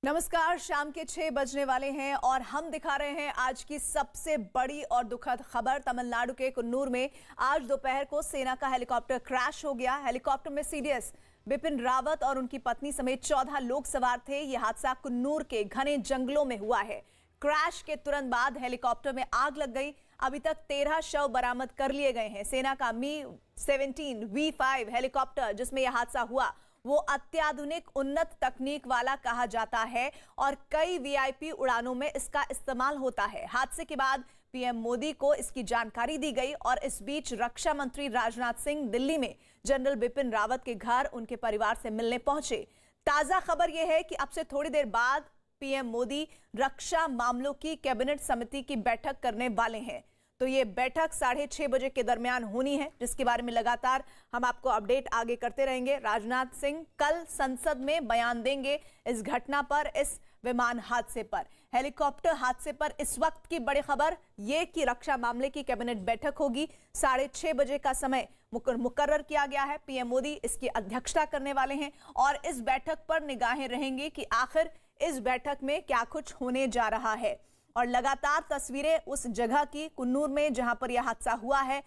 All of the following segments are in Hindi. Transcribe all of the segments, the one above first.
नमस्कार, शाम के 6 बजने वाले हैं और हम दिखा रहे हैं आज की सबसे बड़ी और दुखद खबर। तमिलनाडु के कुन्नूर में आज दोपहर को सेना का हेलीकॉप्टर क्रैश हो गया। हेलीकॉप्टर में सीडीएस बिपिन रावत और उनकी पत्नी समेत 14 लोग सवार थे। यह हादसा कुन्नूर के घने जंगलों में हुआ है। क्रैश के तुरंत बाद हेलीकॉप्टर में आग लग गई। अभी तक 13 शव बरामद कर लिए गए हैं। सेना का मी-17 V5 हेलीकॉप्टर जिसमें यह हादसा हुआ वो अत्याधुनिक उन्नत तकनीक वाला कहा जाता है और कई वीआईपी उड़ानों में इसका इस्तेमाल होता है। हादसे के बाद पीएम मोदी को इसकी जानकारी दी गई और इस बीच रक्षा मंत्री राजनाथ सिंह दिल्ली में जनरल बिपिन रावत के घर उनके परिवार से मिलने पहुंचे। ताजा खबर यह है कि अब से थोड़ी देर बाद पीएम मोदी रक्षा मामलों की कैबिनेट समिति की बैठक करने वाले हैं। तो ये बैठक 6:30 बजे के दरमियान होनी है, जिसके बारे में लगातार हम आपको अपडेट आगे करते रहेंगे। राजनाथ सिंह कल संसद में बयान देंगे इस घटना पर, इस विमान हादसे पर, हेलीकॉप्टर हादसे पर। इस वक्त की बड़ी खबर ये कि रक्षा मामले की कैबिनेट बैठक होगी। 6:30 बजे का समय मुकर्रर किया गया है। पीएम मोदी इसकी अध्यक्षता करने वाले हैं और इस बैठक पर निगाहें रहेंगी कि आखिर इस बैठक में क्या कुछ होने जा रहा है। और लगातार तस्वीरें उस जगह की कुन्नूर में जहां पर यह हादसा हुआ है,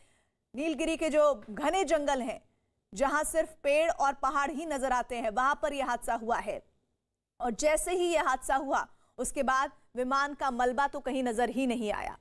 नीलगिरी के जो घने जंगल हैं जहां सिर्फ पेड़ और पहाड़ ही नजर आते हैं, वहां पर यह हादसा हुआ है। और जैसे ही यह हादसा हुआ उसके बाद विमान का मलबा तो कहीं नजर ही नहीं आया।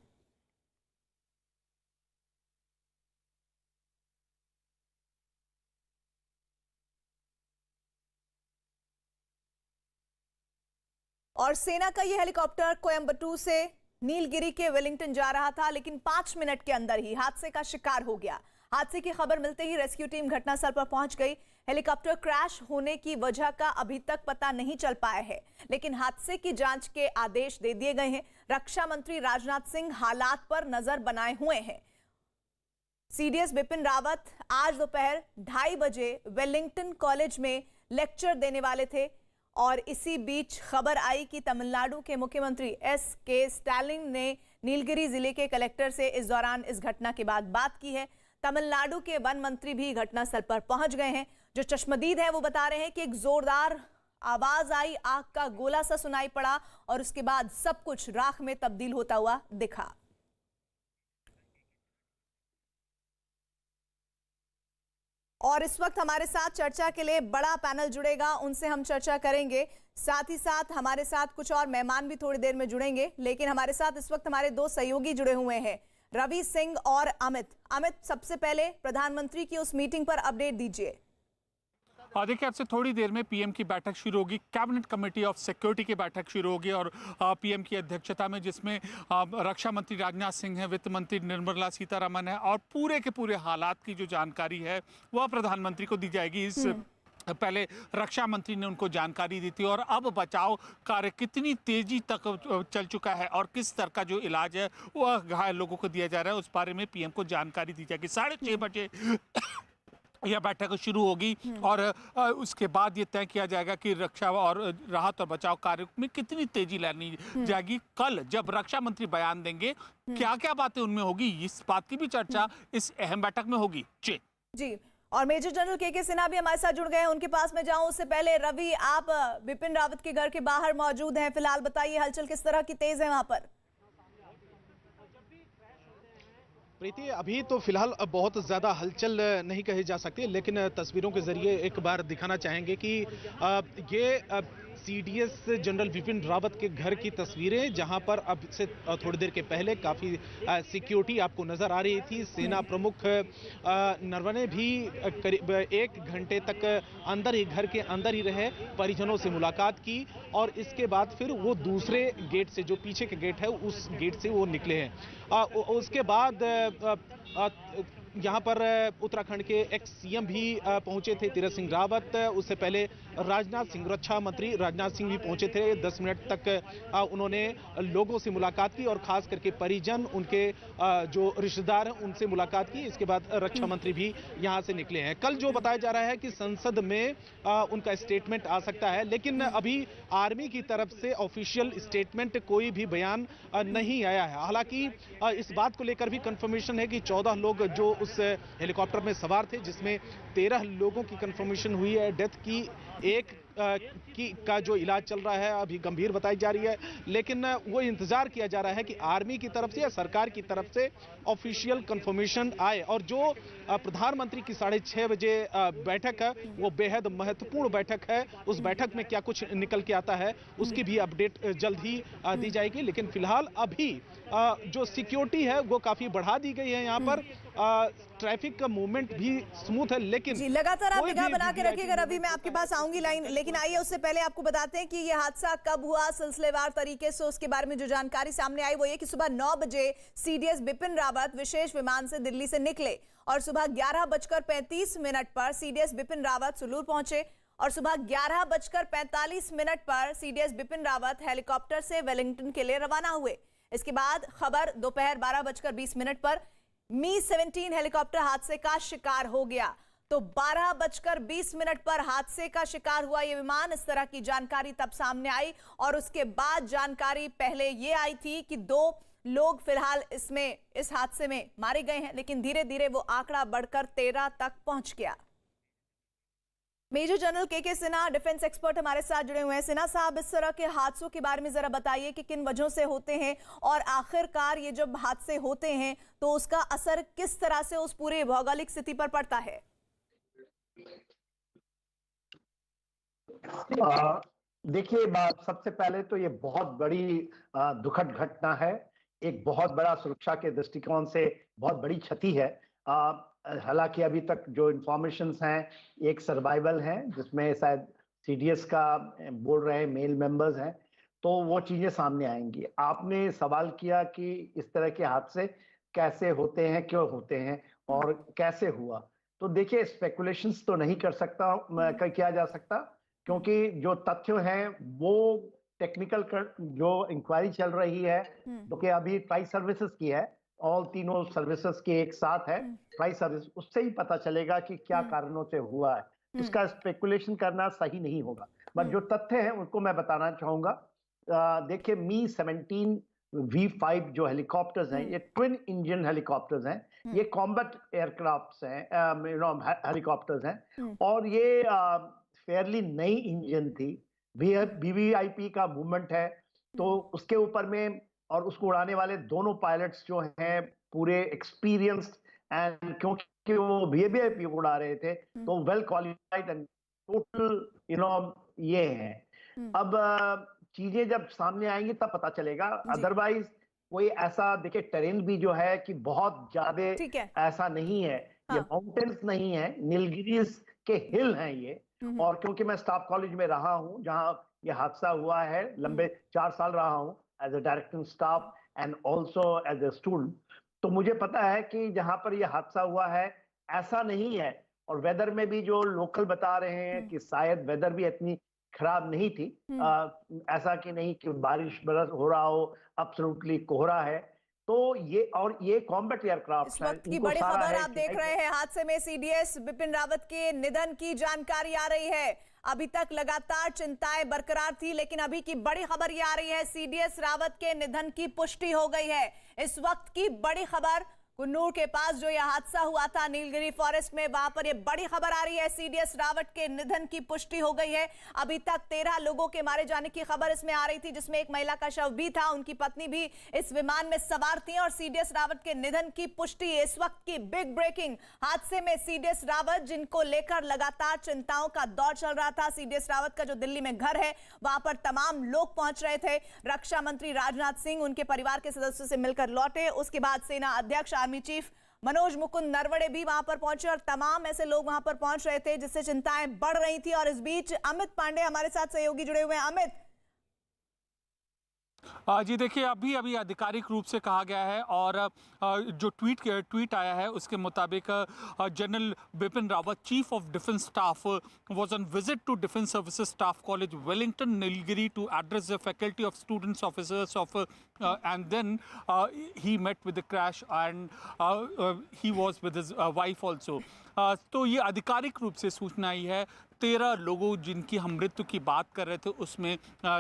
और सेना का यह हेलीकॉप्टर कोयंबटूर से नीलगिरी के वेलिंगटन जा रहा था, लेकिन 5 मिनट के अंदर ही हादसे का शिकार हो गया। हादसे की खबर मिलते ही रेस्क्यू टीम घटनास्थल पर पहुंच गई। हेलीकॉप्टर क्रैश होने की वजह का अभी तक पता नहीं चल पाया है, लेकिन हादसे की जांच के आदेश दे दिए गए हैं। रक्षा मंत्री राजनाथ सिंह हालात पर नजर बनाए हुए हैं। सीडीएस बिपिन रावत आज दोपहर 2:30 बजे वेलिंगटन कॉलेज में लेक्चर देने वाले थे और इसी बीच खबर आई कि तमिलनाडु के मुख्यमंत्री S.K. स्टालिन ने नीलगिरी जिले के कलेक्टर से इस दौरान इस घटना के बाद बात की है। तमिलनाडु के वन मंत्री भी घटनास्थल पर पहुंच गए हैं। जो चश्मदीद हैं वो बता रहे हैं कि एक जोरदार आवाज आई, आग का गोला सा सुनाई पड़ा और उसके बाद सब कुछ राख में तब्दील होता हुआ दिखा। और इस वक्त हमारे साथ चर्चा के लिए बड़ा पैनल जुड़ेगा, उनसे हम चर्चा करेंगे। साथ ही साथ हमारे साथ कुछ और मेहमान भी थोड़ी देर में जुड़ेंगे, लेकिन हमारे साथ इस वक्त हमारे 2 सहयोगी जुड़े हुए हैं, रवि सिंह और अमित। सबसे पहले प्रधानमंत्री की उस मीटिंग पर अपडेट दीजिए। देखिए, अब से थोड़ी देर में पीएम की बैठक शुरू होगी। कैबिनेट कमेटी ऑफ सिक्योरिटी की बैठक शुरू होगी और पीएम की अध्यक्षता में, जिसमें रक्षा मंत्री राजनाथ सिंह है, वित्त मंत्री निर्मला सीतारमण है और पूरे के पूरे हालात की जो जानकारी है वह प्रधानमंत्री को दी जाएगी। इस पहले रक्षा मंत्री ने उनको जानकारी दी थी और अब बचाव कार्य कितनी तेजी तक चल चुका है और किस तरह का जो इलाज है वह घायल लोगों को दिया जा रहा है, उस बारे में पीएम को जानकारी दी जाएगी। 6:30 बजे यह बैठक शुरू होगी और उसके बाद ये तय किया जाएगा कि रक्षा और राहत और बचाव कार्य में कितनी तेजी लानी जाएगी। कल जब रक्षा मंत्री बयान देंगे, क्या क्या बातें उनमें होगी, इस बात की भी चर्चा इस अहम बैठक में होगी। जी, और मेजर जनरल के सिन्हा भी हमारे साथ जुड़ गए हैं, उनके पास में जाऊं उससे पहले रवि, आप बिपिन रावत के घर के बाहर मौजूद हैं। फिलहाल बताइए हलचल किस तरह की तेज है वहां पर? प्रीति, अभी तो फिलहाल बहुत ज़्यादा हलचल नहीं कही जा सकती, लेकिन तस्वीरों के जरिए एक बार दिखाना चाहेंगे कि ये सीडीएस जनरल बिपिन रावत के घर की तस्वीरें, जहां पर अब से थोड़ी देर के पहले काफ़ी सिक्योरिटी आपको नज़र आ रही थी। सेना प्रमुख नरवणे भी करीब 1 घंटे तक अंदर ही, घर के अंदर ही रहे, परिजनों से मुलाकात की और इसके बाद फिर वो दूसरे गेट से, जो पीछे के गेट है, उस गेट से वो निकले हैं। उसके बाद यहाँ पर उत्तराखंड के एक्स सीएम भी पहुंचे थे, तीरथ सिंह रावत। उससे पहले राजनाथ सिंह, रक्षा मंत्री राजनाथ सिंह भी पहुंचे थे। 10 मिनट तक उन्होंने लोगों से मुलाकात की और खास करके परिजन, उनके जो रिश्तेदार हैं, उनसे मुलाकात की। इसके बाद रक्षा मंत्री भी यहाँ से निकले हैं। कल जो बताया जा रहा है कि संसद में उनका स्टेटमेंट आ सकता है, लेकिन अभी आर्मी की तरफ से ऑफिशियल स्टेटमेंट, कोई भी बयान नहीं आया है। हालांकि इस बात को लेकर भी कंफर्मेशन है कि 14 लोग जो उस हेलीकॉप्टर में सवार थे, जिसमें 13 लोगों की कंफर्मेशन हुई है डेथ की, एक का जो इलाज चल रहा है अभी गंभीर बताई जा रही है, लेकिन वो इंतजार किया जा रहा है कि आर्मी की तरफ से या सरकार की तरफ से ऑफिशियल कंफर्मेशन आए। और जो प्रधानमंत्री की 6:30 बजे बैठक है वो बेहद महत्वपूर्ण बैठक है। उस बैठक में क्या कुछ निकल के आता है उसकी भी अपडेट जल्द ही दी जाएगी। लेकिन फिलहाल अभी जो सिक्योरिटी है वो काफी बढ़ा दी गई है। यहाँ पर ट्रैफिक का मूवमेंट भी स्मूथ है, लेकिन जी लगातार आप निगाह बना के रखिएगा। रवि मैं आपके पास आऊंगी लाइन, लेकिन आइए उससे पहले आपको बताते हैं कि ये हादसा कब हुआ सिलसिलेवार तरीके से। उसके बारे में जो जानकारी सामने आई वो ये कि सुबह 9 बजे सीडीएस बिपिन रावत विशेष विमान से दिल्ली से निकले और सुबह 11:35 पर सीडीएस बिपिन रावत सुलूर पहुंचे और सुबह 11:45 पर सीडीएस बिपिन रावत हेलीकॉप्टर से वेलिंगटन के लिए रवाना हुए। इसके बाद खबर दोपहर 12:20 पर मी-17 हेलीकॉप्टर हादसे का शिकार हो गया। तो 12:20 पर हादसे का शिकार हुआ यह विमान। इस तरह की जानकारी तब सामने आई और उसके बाद जानकारी पहले ये आई थी कि 2 लोग फिलहाल इस हादसे में मारे गए हैं, लेकिन धीरे धीरे वो आंकड़ा बढ़कर 13 तक पहुंच गया। मेजर जनरल के सिन्हा डिफेंस एक्सपर्ट हमारे साथ जुड़े हुए हैं। सिन्हा साहब, इस तरह के हादसों के बारे में जरा बताइए कि किन वजहों से होते हैं और आखिरकार ये जब हादसे होते हैं तो उसका असर किस तरह से उस पूरे भौगोलिक स्थिति पर पड़ता है। देखिए, सबसे पहले तो ये बहुत बड़ी दुखद घटना है। एक बहुत बड़ा सुरक्षा के दृष्टिकोण से बहुत बड़ी क्षति है। हालांकि अभी तक जो इंफॉर्मेशंस हैं एक सर्वाइवल है जिसमें शायद सीडीएस का बोल रहे हैं मेल मेंबर्स हैं, तो वो चीजें सामने आएंगी। आपने सवाल किया कि इस तरह के हादसे कैसे होते हैं, क्यों होते हैं और कैसे हुआ। तो देखिए, स्पेकुलेशंस तो नहीं कर सकता किया जा सकता, क्योंकि जो तथ्य हैं वो टेक्निकल जो इंक्वायरी चल रही है जो कि अभी ट्राई सर्विसेज की है, ऑल तीनों सर्विसेज के एक साथ है ट्राई सर्विस, उससे ही पता चलेगा कि क्या कारणों से हुआ है। उसका स्पेकुलेशन करना सही नहीं होगा, बट जो तथ्य हैं उनको मैं बताना चाहूंगा। देखिए, मी-17 V5 जो हेलीकॉप्टर्स हैं ये ट्विन इंजन हेलीकॉप्टर्स हैं, ये कॉम्बैट एयरक्राफ्ट्स हैं, हेलीकॉप्टर्स हैं और ये फेयरली नई इंजन थी। वीवीआईपी का मूवमेंट है तो उसके ऊपर में, और उसको उड़ाने वाले दोनों पायलट्स जो हैं पूरे एक्सपीरियंस्ड एंड क्योंकि वो वीवीआईपी उड़ा रहे थे तो वेल क्वालिफाइड एंड टोटल ये हैं। अब चीजें जब सामने आएंगी तब पता चलेगा। अदरवाइज कोई ऐसा देखिए, टेरेन भी जो है कि बहुत ज्यादा ऐसा नहीं है। ये माउंटेन्स नहीं है, नीलगिरीज के हिल हैं ये। और क्योंकि मैं स्टाफ कॉलेज में रहा हूँ जहाँ ये हादसा हुआ है, लंबे 4 साल रहा हूँ as a directing staff and also as a student, तो मुझे पता है कि जहाँ पर ये हादसा हुआ है ऐसा नहीं है। और वेदर में भी जो लोकल बता रहे हैं कि शायद वेदर भी इतनी खराब नहीं थी, ऐसा कि नहीं कि बारिश बरस हो रहा हो, एब्सोल्युटली कोहरा है। तो ये कॉम्बैट एयरक्राफ्ट इस वक्त की बड़ी खबर आप देख रहे हैं, हादसे में सीडीएस बिपिन रावत के निधन की जानकारी आ रही है। अभी तक लगातार चिंताएं बरकरार थी, लेकिन अभी की बड़ी खबर ये आ रही है, सीडीएस रावत के निधन की पुष्टि हो गई है। इस वक्त की बड़ी खबर, कुन्नूर के पास जो यह हादसा हुआ था नीलगिरी फॉरेस्ट में, वहां पर यह बड़ी खबर आ रही है, सीडीएस रावत के निधन की पुष्टि हो गई है। अभी तक 13 लोगों के मारे जाने की खबर इसमें आ रही थी, जिसमें एक महिला का शव भी था, उनकी पत्नी भी इस विमान में सवार थी। और सीडीएस रावत के निधन की पुष्टि, इस वक्त की बिग ब्रेकिंग हादसे में सीडीएस रावत, जिनको लेकर लगातार चिंताओं का दौर चल रहा था। सीडीएस रावत का जो दिल्ली में घर है वहां पर तमाम लोग पहुंच रहे थे। रक्षा मंत्री राजनाथ सिंह उनके परिवार के सदस्यों से मिलकर लौटे। उसके बाद सेना अध्यक्ष आर्मी चीफ मनोज मुकुंद नरवणे भी वहां पर पहुंचे और तमाम ऐसे लोग वहां पर पहुंच रहे थे जिससे चिंताएं बढ़ रही थी। और इस बीच अमित पांडे हमारे साथ सहयोगी जुड़े हुए हैं। अमित जी देखिए, अभी आधिकारिक रूप से कहा गया है और जो ट्वीट आया है उसके मुताबिक general Bipin Rawat, chief of defence staff, was on visit to Defence Services Staff College, Wellington, Nilgiri, to address the faculty of students, officers of, and then he met with the crash and he was with his wife also. तो ये आधिकारिक रूप से सूचना आई है। 13 लोगों जिनकी हम मृत्यु की बात कर रहे थे उसमें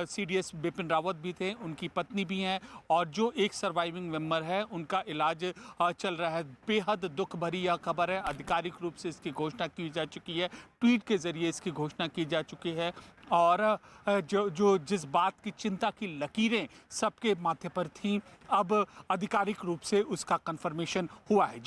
CDS बिपिन रावत भी थे, उनकी पत्नी भी हैं, और जो एक सर्वाइविंग मेंबर है उनका इलाज चल रहा है। बेहद दुख भरी यह खबर है। आधिकारिक रूप से इसकी घोषणा की जा चुकी है, ट्वीट के जरिए इसकी घोषणा की जा चुकी है। और जो जिस बात की चिंता की लकीरें सबके माथे पर थीं, अब आधिकारिक रूप से उसका कंफर्मेशन हुआ है।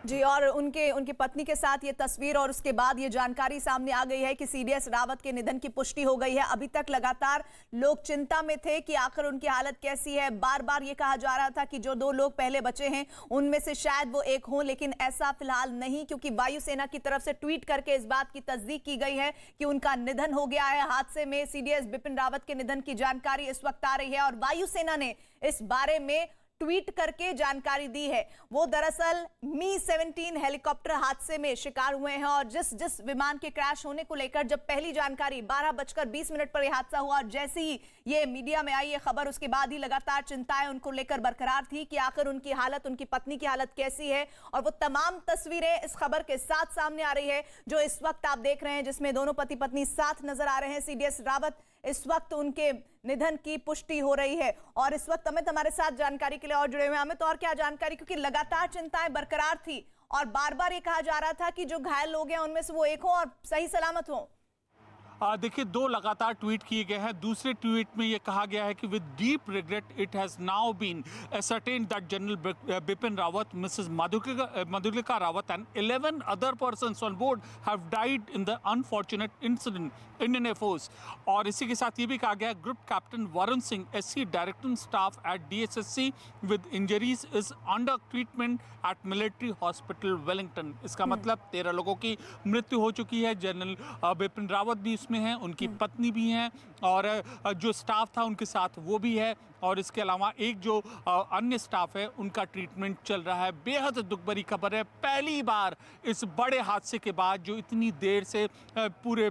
जी, और उनकी पत्नी के साथ ये तस्वीर और उसके बाद ये जानकारी सामने आ गई है कि CDS रावत के निधन की पुष्टि हो गई है। अभी तक लगातार लोग चिंता में थे कि आखिर उनकी हालत कैसी है। बार बार ये कहा जा रहा था कि जो 2 लोग पहले बचे हैं उनमें से शायद वो एक हों, लेकिन ऐसा फिलहाल नहीं, क्योंकि वायुसेना की तरफ से ट्वीट करके इस बात की तस्दीक की गई है कि उनका निधन हो गया है। हादसे में CDS बिपिन रावत के निधन की जानकारी इस वक्त आ रही है और वायुसेना ने इस बारे में ट्वीट करके जानकारी दी है। वो दरअसल Mi-17 हेलीकॉप्टर हादसे में शिकार हुए हैं और जिस विमान के क्रैश होने को लेकर जब पहली जानकारी 12:20 पर यह हादसा हुआ और जैसे ही ये मीडिया में आई ये खबर, उसके बाद ही लगातार चिंताएं उनको लेकर बरकरार थी कि आखिर उनकी हालत, उनकी पत्नी की हालत कैसी है। और वो तमाम तस्वीरें इस खबर के साथ सामने आ रही है जो इस वक्त आप देख रहे हैं, जिसमें दोनों पति पत्नी साथ नजर आ रहे हैं। CDS रावत इस वक्त उनके निधन की पुष्टि हो रही है और इस वक्त अमित हमारे साथ जानकारी के लिए और जुड़े हुए हैं। अमित, और क्या जानकारी, क्योंकि लगातार चिंताएं बरकरार थी और बार बार ये कहा जा रहा था कि जो घायल लोग हैं उनमें से वो एक हो और सही सलामत हो। देखिए, 2 लगातार ट्वीट किए गए हैं। दूसरे ट्वीट में यह कहा गया है कि with deep regret it has now been ascertained that general Bipin Rawat, Mrs Madhulika Rawat and 11 other persons on board have died in the unfortunate incident Indian air force. और इसी के साथ ये भी कहा गया है group captain Varun Singh, SC director staff at DSSC with injuries is under treatment at military hospital Wellington. इसका मतलब 13 लोगों की मृत्यु हो चुकी है। जनरल बिपिन रावत भी इसमें हैं, उनकी पत्नी भी हैं और जो स्टाफ था उनके साथ वो भी है, और इसके अलावा एक जो अन्य स्टाफ है उनका ट्रीटमेंट चल रहा है। बेहद दुख भरी खबर है। पहली बार इस बड़े हादसे के बाद जो इतनी देर से पूरे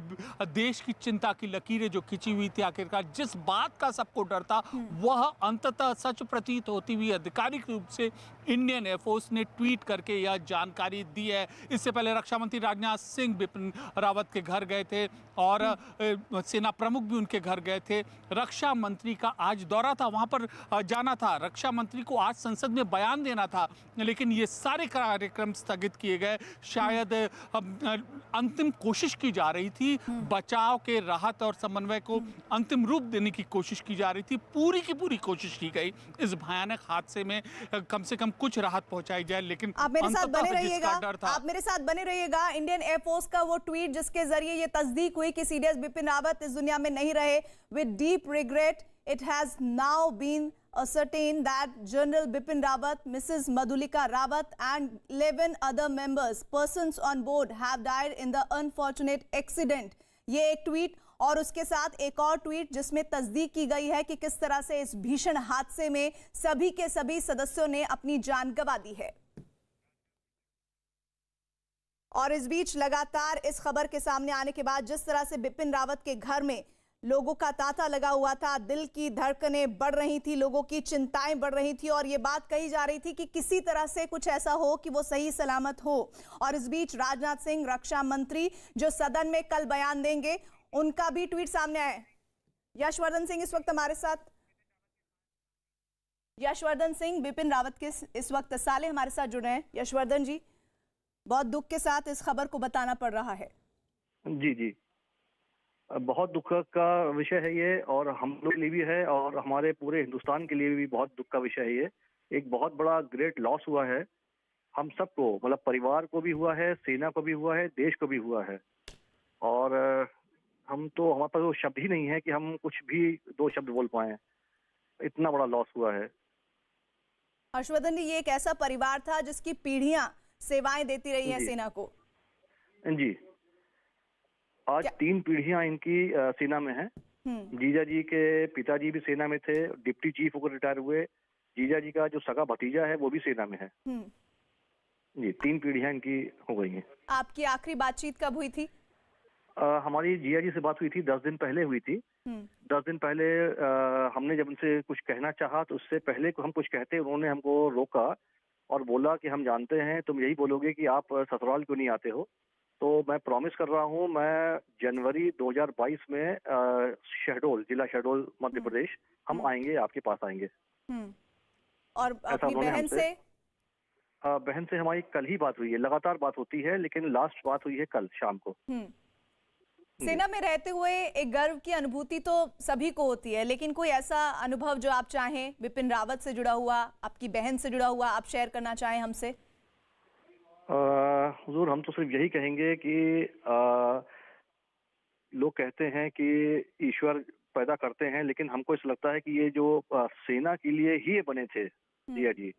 देश की चिंता की लकीरें जो खिंची हुई थी, आखिरकार जिस बात का सबको डर था वह अंततः सच प्रतीत होती हुई आधिकारिक रूप से इंडियन एयरफोर्स ने ट्वीट करके यह जानकारी दी है। इससे पहले रक्षा मंत्री राजनाथ सिंह बिपिन रावत के घर गए थे और सेना प्रमुख भी उनके घर गए थे। रक्षा मंत्री का आज दौरा था, वहां पर जाना था। रक्षा मंत्री को आज संसद में बयान देना था, लेकिन ये सारे कार्यक्रम स्थगित किए गए। शायद अंतिम कोशिश की जा रही थी, बचाव के राहत और समन्वय को अंतिम रूप देने की कोशिश की जा रही थी। पूरी की पूरी कोशिश की गई इस भयानक हादसे में कम से कम कुछ राहत पहुंचाई जाए, लेकिन आप मेरे साथ बने रहिएगा, आप मेरे साथ बने रहिएगा। इंडियन एयरफोर्स का वो ट्वीट जिसके जरिए ये तस्दीक हुई कि CDS बिपिन रावत इस दुनिया में नहीं रहे। With deep regret it has now been ascertained that General Bipin Rawat, Mrs. Madhulika Rawat and 11 other persons on board have died in the unfortunate accident। ये एक ट्वीट और उसके साथ एक और ट्वीट जिसमें तस्दीक की गई है कि किस तरह से इस भीषण हादसे में सभी के सभी सदस्यों ने अपनी जान गंवा दी है। और इस बीच लगातार इस खबर के सामने आने के बाद जिस तरह से बिपिन रावत के घर में लोगों का तांता लगा हुआ था, दिल की धड़कनें बढ़ रही थी, लोगों की चिंताएं बढ़ रही थी और ये बात कही जा रही थी कि किसी तरह से कुछ ऐसा हो कि वो सही सलामत हो। और इस बीच राजनाथ सिंह, रक्षा मंत्री, जो सदन में कल बयान देंगे, उनका भी ट्वीट सामने आया। यशवर्धन सिंह इस वक्त हमारे साथ, यशवर्धन सिंह बिपिन रावत के इस वक्त साले हमारे साथ जुड़े हैं। यशवर्धन जी, बहुत दुख के साथ इस खबर को बताना पड़ रहा है। जी जी, बहुत दुख का विषय है ये, और हम लोग के लिए भी है और हमारे पूरे हिंदुस्तान के लिए भी बहुत दुख का विषय है ये। एक बहुत बड़ा ग्रेट लॉस हुआ है हम सबको, मतलब परिवार को भी हुआ है, सेना को भी हुआ है, देश को भी हुआ है। और हम तो, हमारे पास वो शब्द ही नहीं है कि हम कुछ भी 2 शब्द बोल पाए, इतना बड़ा लॉस हुआ है। हर्षवर्धन जी, ये एक ऐसा परिवार था जिसकी पीढ़ियां सेवाएं देती रही है सेना को। जी, आज 3 पीढ़ियां इनकी सेना में हैं। जीजा जी के पिताजी भी सेना में थे, डिप्टी चीफ होकर रिटायर हुए। जीजा जी का जो सगा भतीजा है वो भी सेना में है। जी, 3 पीढ़ियां इनकी हो गई हैं। आपकी आखिरी बातचीत कब हुई थी? हमारी जीजा जी से बात हुई थी 10 दिन पहले हुई थी। 10 दिन पहले हमने जब उनसे कुछ कहना चाहा तो उससे पहले हम कुछ कहते, उन्होंने हमको रोका और बोला कि हम जानते हैं तुम यही बोलोगे कि आप ससुराल क्यों नहीं आते हो। तो मैं प्रॉमिस कर रहा हूँ, मैं जनवरी 2022 में शहडोल, जिला शहडोल, मध्य प्रदेश, हम आएंगे, आपके पास आएंगे। हम्म। और ऐसा अपनी उन्होंने बहन हमसे, से? बहन से हमारी कल ही बात हुई है, लगातार बात होती है लेकिन लास्ट बात हुई है कल शाम को। जी। सेना में रहते हुए एक गर्व की अनुभूति तो सभी को होती है, लेकिन कोई ऐसा अनुभव जो आप चाहें बिपिन रावत से जुड़ा हुआ, आपकी बहन से जुड़ा हुआ, आप शेयर करना चाहें हमसे? हुजूर, हम तो सिर्फ यही कहेंगे कि लोग कहते हैं कि ईश्वर पैदा करते हैं, लेकिन हमको ऐसा लगता है कि ये जो सेना के लिए ही ये बने थे जिया जी,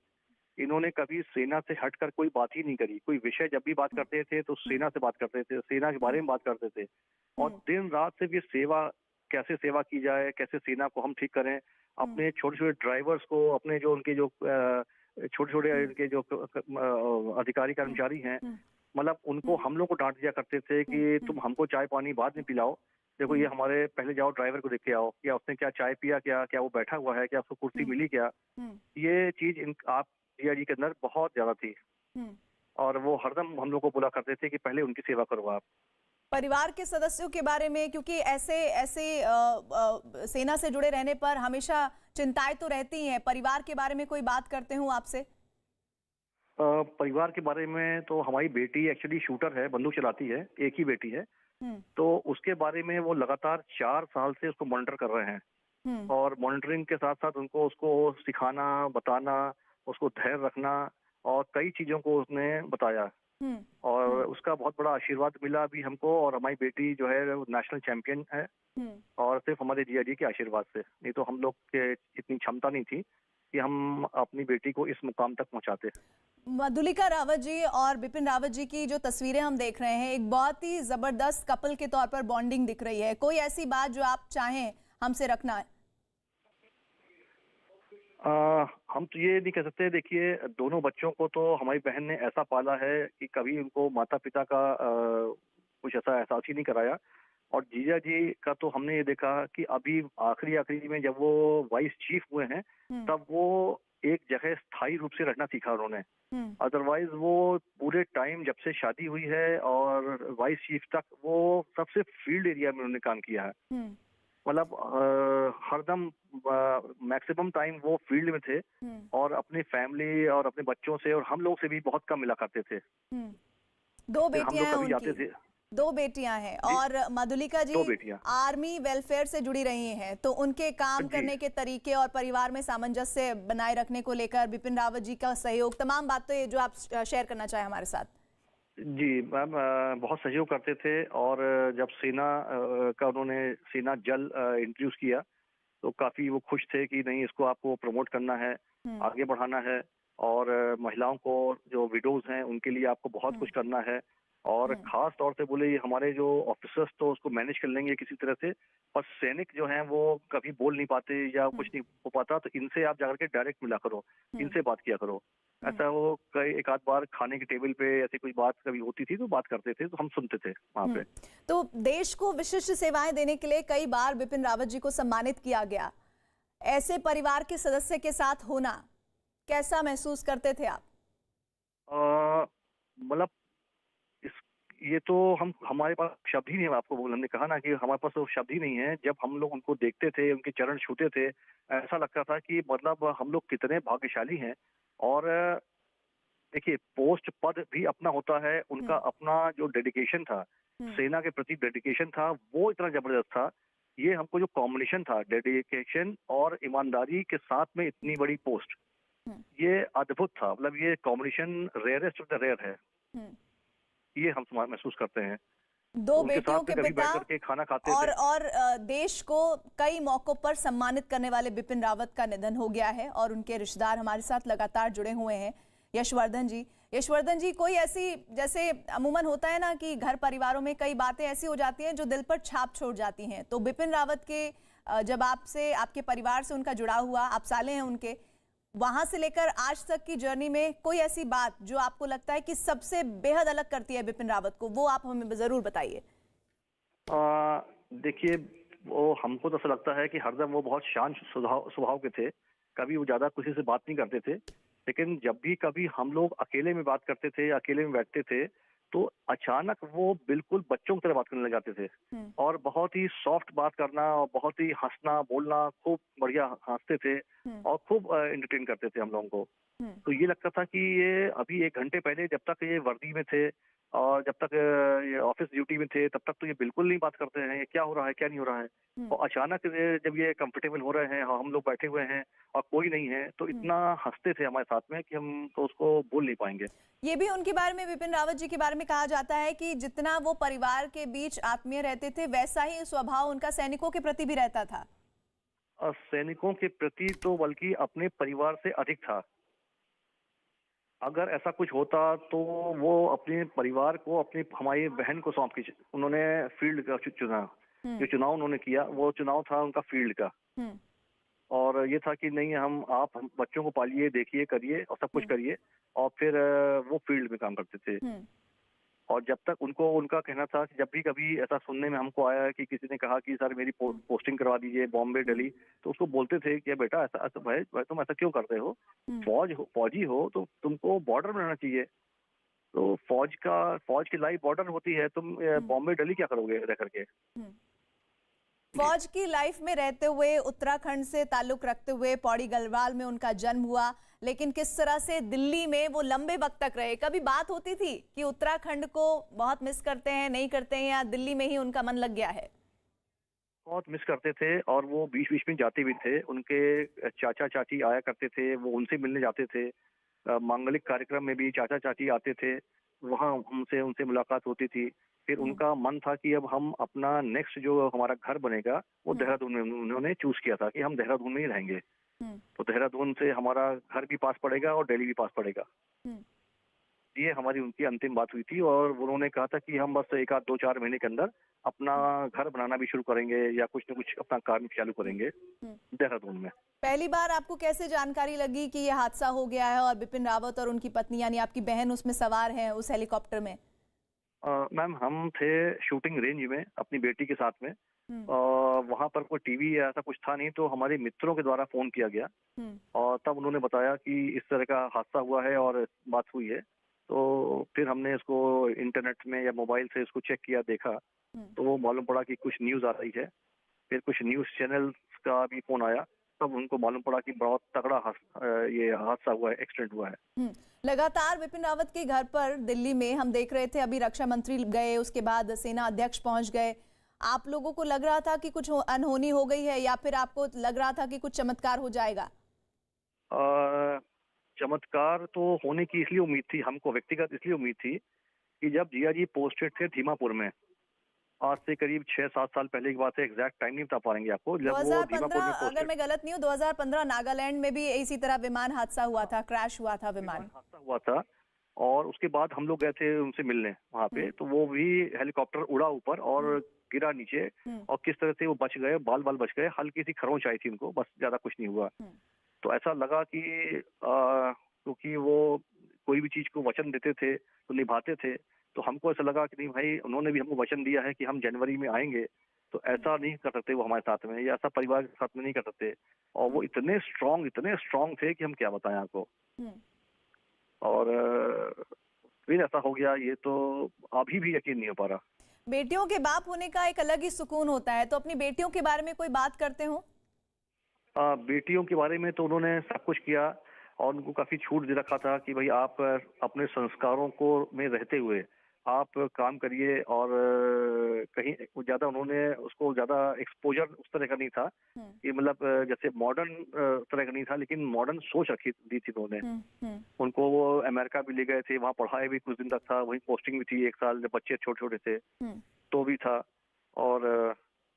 इन्होंने कभी सेना से हटकर कोई बात ही नहीं करी। कोई विषय जब भी बात करते थे तो सेना से बात करते थे, सेना के बारे में बात करते थे, और दिन रात सिर्फ ये सेवा, कैसे सेवा की जाए, कैसे सेना को हम ठीक करें, अपने छोटे छोटे ड्राइवर्स को, अपने जो उनके जो छोटे छोटे इनके जो अधिकारी कर्मचारी हैं, मतलब उनको हम लोग को डांट दिया करते थे कि तुम हमको चाय पानी बाद में पिलाओ, देखो ये हमारे, पहले जाओ ड्राइवर को देख के आओ, क्या उसने क्या चाय पिया, क्या क्या वो बैठा हुआ है, क्या उसको कुर्सी मिली क्या। ये चीज आप जिया जी के अंदर बहुत ज्यादा थी, और वो हरदम हम लोग को बोला करते थे कि पहले उनकी सेवा करो आप। परिवार के सदस्यों के बारे में, क्योंकि ऐसे ऐसे सेना से जुड़े रहने पर हमेशा चिंताएं तो रहती हैं, परिवार के बारे में कोई बात करते हूँ आपसे? परिवार के बारे में तो हमारी बेटी एक्चुअली शूटर है, बंदूक चलाती है, एक ही बेटी है, तो उसके बारे में वो लगातार 4 साल से उसको मॉनिटर कर रहे हैं, और मॉनिटरिंग के साथ साथ उनको उसको सिखाना, बताना, उसको धैर्य रखना, और कई चीजों को उसने बताया, और उसका बहुत बड़ा आशीर्वाद मिला अभी हमको, और हमारी बेटी जो है नेशनल चैंपियन है, और सिर्फ हमारे जिया जी के आशीर्वाद से, नहीं तो हम लोग के इतनी क्षमता नहीं थी कि हम अपनी बेटी को इस मुकाम तक पहुंचाते। मधुलिका रावत जी और बिपिन रावत जी की जो तस्वीरें हम देख रहे हैं, एक बहुत ही जबरदस्त कपल के तौर पर बॉन्डिंग दिख रही है। कोई ऐसी बात जो आप चाहें हमसे रखना है? हम तो ये नहीं कह सकते, देखिए दोनों बच्चों को तो हमारी बहन ने ऐसा पाला है कि कभी उनको माता पिता का कुछ ऐसा एहसास ही नहीं कराया, और जीजा जी का तो हमने ये देखा कि अभी आखिरी आखिरी में जब वो वाइस चीफ हुए हैं, तब वो एक जगह स्थायी रूप से रहना सीखा उन्होंने। अदरवाइज वो पूरे टाइम जब से शादी हुई है और वाइस चीफ तक, वो सबसे फील्ड एरिया में उन्होंने काम किया है, मतलब हरदम मैक्सिमम टाइम वो फील्ड में थे, और अपनी फैमिली और अपने बच्चों से और हम लोग से भी बहुत कम मिला करते थे। दो बेटियां हैं कभी जाते उनकी, थे। 2 बेटियां हैं, और मधुलिका जी 2 बेटियां आर्मी वेलफेयर से जुड़ी रही हैं, तो उनके काम करने के तरीके और परिवार में सामंजस्य बनाए रखने को लेकर बिपिन रावत जी का सहयोग, तमाम बातें जो आप शेयर करना चाहें हमारे साथ। जी मैम, बहुत सहयोग करते थे, और जब सेना का उन्होंने सेना जल इंट्रोड्यूस किया तो काफी वो खुश थे कि नहीं, इसको आपको प्रमोट करना है, आगे बढ़ाना है, और महिलाओं को, जो विडोज हैं उनके लिए आपको बहुत कुछ करना है, और खास तौर से बोले ये हमारे जो ऑफिसर्स तो उसको मैनेज कर लेंगे किसी तरह से, पर सैनिक जो हैं वो कभी बोल नहीं पाते या कुछ नहीं हो पाता, तो इनसे आप जाकर के डायरेक्ट मिला करो, इनसे बात किया करो। ऐसा वो कई एक आध बार खाने के टेबल पे ऐसी कोई बात कभी होती थी तो बात करते थे, तो हम सुनते थे वहाँ पे। तो देश को विशिष्ट सेवाएं देने के लिए कई बार बिपिन रावत जी को सम्मानित किया गया। ऐसे परिवार के सदस्य के साथ होना कैसा महसूस करते थे आप? मतलब ये तो हमारे पास शब्द ही नहीं है, आपको हमने कहा ना कि हमारे पास तो शब्द ही नहीं है। जब हम लोग उनको देखते थे, उनके चरण छूते थे, ऐसा लगता था कि मतलब हम लोग कितने भाग्यशाली हैं। और देखिए, पोस्ट पद भी अपना होता है, उनका अपना जो डेडिकेशन था, सेना के प्रति डेडिकेशन था, वो इतना जबरदस्त था। ये हमको जो कॉम्बिनेशन था, डेडिकेशन और ईमानदारी के साथ में इतनी बड़ी पोस्ट, ये अद्भुत था। मतलब ये combination rarest of the rare है, ये हम महसूस करते हैं। 2 बेटियों के पिता के खाना खाते और देश को कई मौकों पर सम्मानित करने वाले बिपिन रावत का निधन हो गया है, और उनके रिश्तेदार हमारे साथ लगातार जुड़े हुए हैं। यशवर्धन जी, कोई ऐसी, जैसे अमूमन होता है ना कि घर परिवारों में कई बातें ऐसी हो जाती हैं जो दिल पर छाप छोड़ जाती हैं, तो बिपिन रावत के जब आपसे, आपके परिवार से उनका जुड़ा हुआ, आप साले हैं उनके, वहां से लेकर आज तक की जर्नी में कोई ऐसी बात जो आपको लगता है कि सबसे बेहद अलग करती है बिपिन रावत को, वो आप हमें जरूर बताइए। देखिए, वो हमको तो ऐसा लगता है कि हरदम वो बहुत शांत स्वभाव के थे, कभी वो ज्यादा किसी से बात नहीं करते थे, लेकिन जब भी कभी हम लोग अकेले में बात करते थे, अकेले में बैठते थे, तो अचानक वो बिल्कुल बच्चों की तरह बात करने लग जाते थे और बहुत ही सॉफ्ट बात करना और बहुत ही हंसना बोलना, खूब बढ़िया हंसते थे और खूब एंटरटेन करते थे हम लोगों को। तो ये लगता था कि ये अभी 1 घंटे पहले जब तक ये वर्दी में थे और जब तक ये ऑफिस ड्यूटी में थे, तब तक तो ये बिल्कुल नहीं बात करते हैं, ये क्या हो रहा है, क्या नहीं हो रहा है। और अचानक जब ये कंफर्टेबल हो रहे हैं, हम लोग बैठे हुए हैं और कोई नहीं है, तो इतना हंसते थे हमारे साथ में कि हम तो उसको बोल नहीं पाएंगे। ये भी उनके बारे में, विपिन रावत जी के बारे में कहा जाता है कि जितना वो परिवार के बीच आत्मीय रहते थे, वैसा ही स्वभाव उनका सैनिकों के प्रति भी रहता था। सैनिकों के प्रति तो बल्कि अपने परिवार से अधिक था। अगर ऐसा कुछ होता तो वो अपने परिवार को, अपनी हमारी बहन को सौंप के उन्होंने फील्ड का चुना। जो चुनाव उन्होंने किया वो चुनाव था उनका फील्ड का। और ये था कि नहीं, आप बच्चों को पालिए, देखिए, करिए और सब कुछ करिए, और फिर वो फील्ड में काम करते थे। और जब तक उनका कहना था कि जब भी कभी ऐसा सुनने में हमको आया है कि किसी ने कहा कि सर मेरी पोस्टिंग करवा दीजिए बॉम्बे, दिल्ली, तो उसको बोलते थे कि बेटा ऐसा भाई तुम ऐसा क्यों करते हो? फौजी हो तो तुमको बॉर्डर में रहना चाहिए। तो फौज की लाइफ बॉर्डर होती है, तुम बॉम्बे, दिल्ली क्या करोगे रह करके? फौज की लाइफ में रहते हुए, उत्तराखंड से ताल्लुक रखते हुए, पौड़ी गढ़वाल में उनका जन्म हुआ, लेकिन किस तरह से दिल्ली में वो लंबे वक्त तक रहे? कभी बात होती थी कि उत्तराखंड को बहुत मिस करते हैं, नहीं करते हैं, या दिल्ली में ही उनका मन लग गया है? बहुत मिस करते थे और वो बीच बीच में जाते भी थे। उनके चाचा चाची आया करते थे, वो उनसे मिलने जाते थे। मांगलिक कार्यक्रम में भी चाचा चाची आते थे, वहाँ उनसे मुलाकात होती थी। फिर उनका मन था कि अब हम अपना नेक्स्ट जो हमारा घर बनेगा वो देहरादून में उन्होंने चूज किया था कि हम देहरादून में ही रहेंगे। तो देहरादून से हमारा घर भी पास पड़ेगा और दिल्ली भी पास पड़ेगा। ये हमारी उनकी अंतिम बात हुई थी और उन्होंने कहा था कि हम बस 1 आध 2-4 महीने के अंदर अपना घर बनाना भी शुरू करेंगे या कुछ न कुछ अपना काम चालू करेंगे देहरादून में। पहली बार आपको कैसे जानकारी लगी कि यह हादसा हो गया है और बिपिन रावत और उनकी पत्नी यानी आपकी बहन उसमें सवार हैं, उस हेलीकॉप्टर में? मैम, हम थे शूटिंग रेंज में अपनी बेटी के साथ में। वहाँ पर कोई टीवी या ऐसा कुछ था नहीं, तो हमारे मित्रों के द्वारा फोन किया गया और तब उन्होंने बताया कि इस तरह का हादसा हुआ है और बात हुई है। तो फिर हमने इसको इंटरनेट में या मोबाइल से इसको चेक किया, देखा, तो वो मालूम पड़ा कि कुछ न्यूज़ आ रही है। फिर कुछ न्यूज़ चैनल्स का भी फोन आया, तब उनको मालूम पड़ा कि बहुत तगड़ा ये हादसा हुआ है, एक्सीडेंट हुआ है। लगातार विपिन रावत के घर पर दिल्ली में हम देख रहे थे, अभी रक्षा मंत्री गए, उसके बाद सेना अध्यक्ष पहुंच गए। आप लोगों को लग रहा था कि कुछ अनहोनी हो गई है या फिर आपको लग रहा था कि कुछ चमत्कार हो जाएगा? चमत्कार तो होने की इसलिए उम्मीद थी, हमको व्यक्तिगत इसलिए उम्मीद थी कि जब जिया जी पोस्टेड थे दीमापुर में, आज से करीब 6-7 साल पहले की बात है, एग्जैक्ट टाइम नहीं बता पाएंगे आपको, जब वो दीमापुर में पोस्टेड। अगर मैं गलत नहीं हूँ, 2015 नागालैंड में भी इसी तरह विमान हादसा हुआ था, क्रैश हुआ था विमान हादसा हुआ था। और उसके बाद हम लोग गए थे उनसे मिलने वहाँ पे, तो वो भी हेलीकॉप्टर उड़ा ऊपर और गिरा नीचे, और किस तरह से वो बच गए, बाल बच गए, हल्की सी खरोंच आई थी उनको, बस ज्यादा कुछ नहीं हुआ। तो ऐसा लगा कि क्योंकि वो कोई भी चीज को वचन देते थे तो निभाते थे, तो हमको ऐसा लगा कि नहीं भाई, उन्होंने भी हमको वचन दिया है कि हम जनवरी में आएंगे, तो ऐसा नहीं कर सकते वो हमारे साथ में, या ऐसा परिवार के साथ में नहीं कर सकते। और वो इतने स्ट्रांग थे कि हम क्या बताएं आपको। और फिर ऐसा हो गया, ये तो अभी भी यकीन नहीं हो पा रहा। बेटियों के बाप होने का एक अलग ही सुकून होता है, तो अपनी बेटियों के बारे में कोई बात करते हो? बेटियों के बारे में तो उन्होंने सब कुछ किया और उनको काफी छूट दे रखा था कि भाई आप अपने संस्कारों को में रहते हुए आप काम करिए, और कहीं ज्यादा उन्होंने उसको ज्यादा एक्सपोजर उस तरह का नहीं था कि मतलब जैसे मॉडर्न तरह का नहीं था, लेकिन मॉडर्न सोच रखी दी थी उन्होंने। उनको वो अमेरिका भी ले गए थे, वहाँ पढ़ाई भी कुछ दिन तक था, वहीं पोस्टिंग भी थी 1 साल, जब बच्चे छोटे छोटे थे तो भी था। और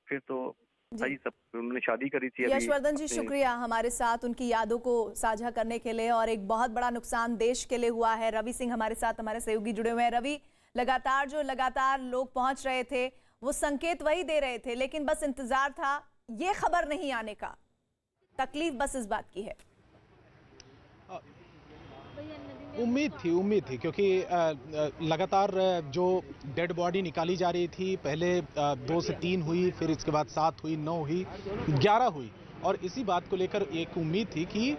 फिर तो भाई सब उन्होंने शादी करी थी। यशवर्धन जी, शुक्रिया हमारे साथ उनकी यादों को साझा करने के लिए। और एक बहुत बड़ा नुकसान देश के लिए हुआ है। रवि सिंह हमारे साथ, हमारे सहयोगी जुड़े हुए हैं। रवि, लगातार लोग पहुंच रहे थे, वो संकेत वही दे रहे थे, लेकिन बस इंतजार था ये खबर नहीं आने का। तकलीफ बस इस बात की है। उम्मीद थी क्योंकि लगातार जो डेड बॉडी निकाली जा रही थी, पहले 2 से 3 हुई, फिर इसके बाद 7 हुई, 9 हुई, 11 हुई, और इसी बात को लेकर एक उम्मीद थी कि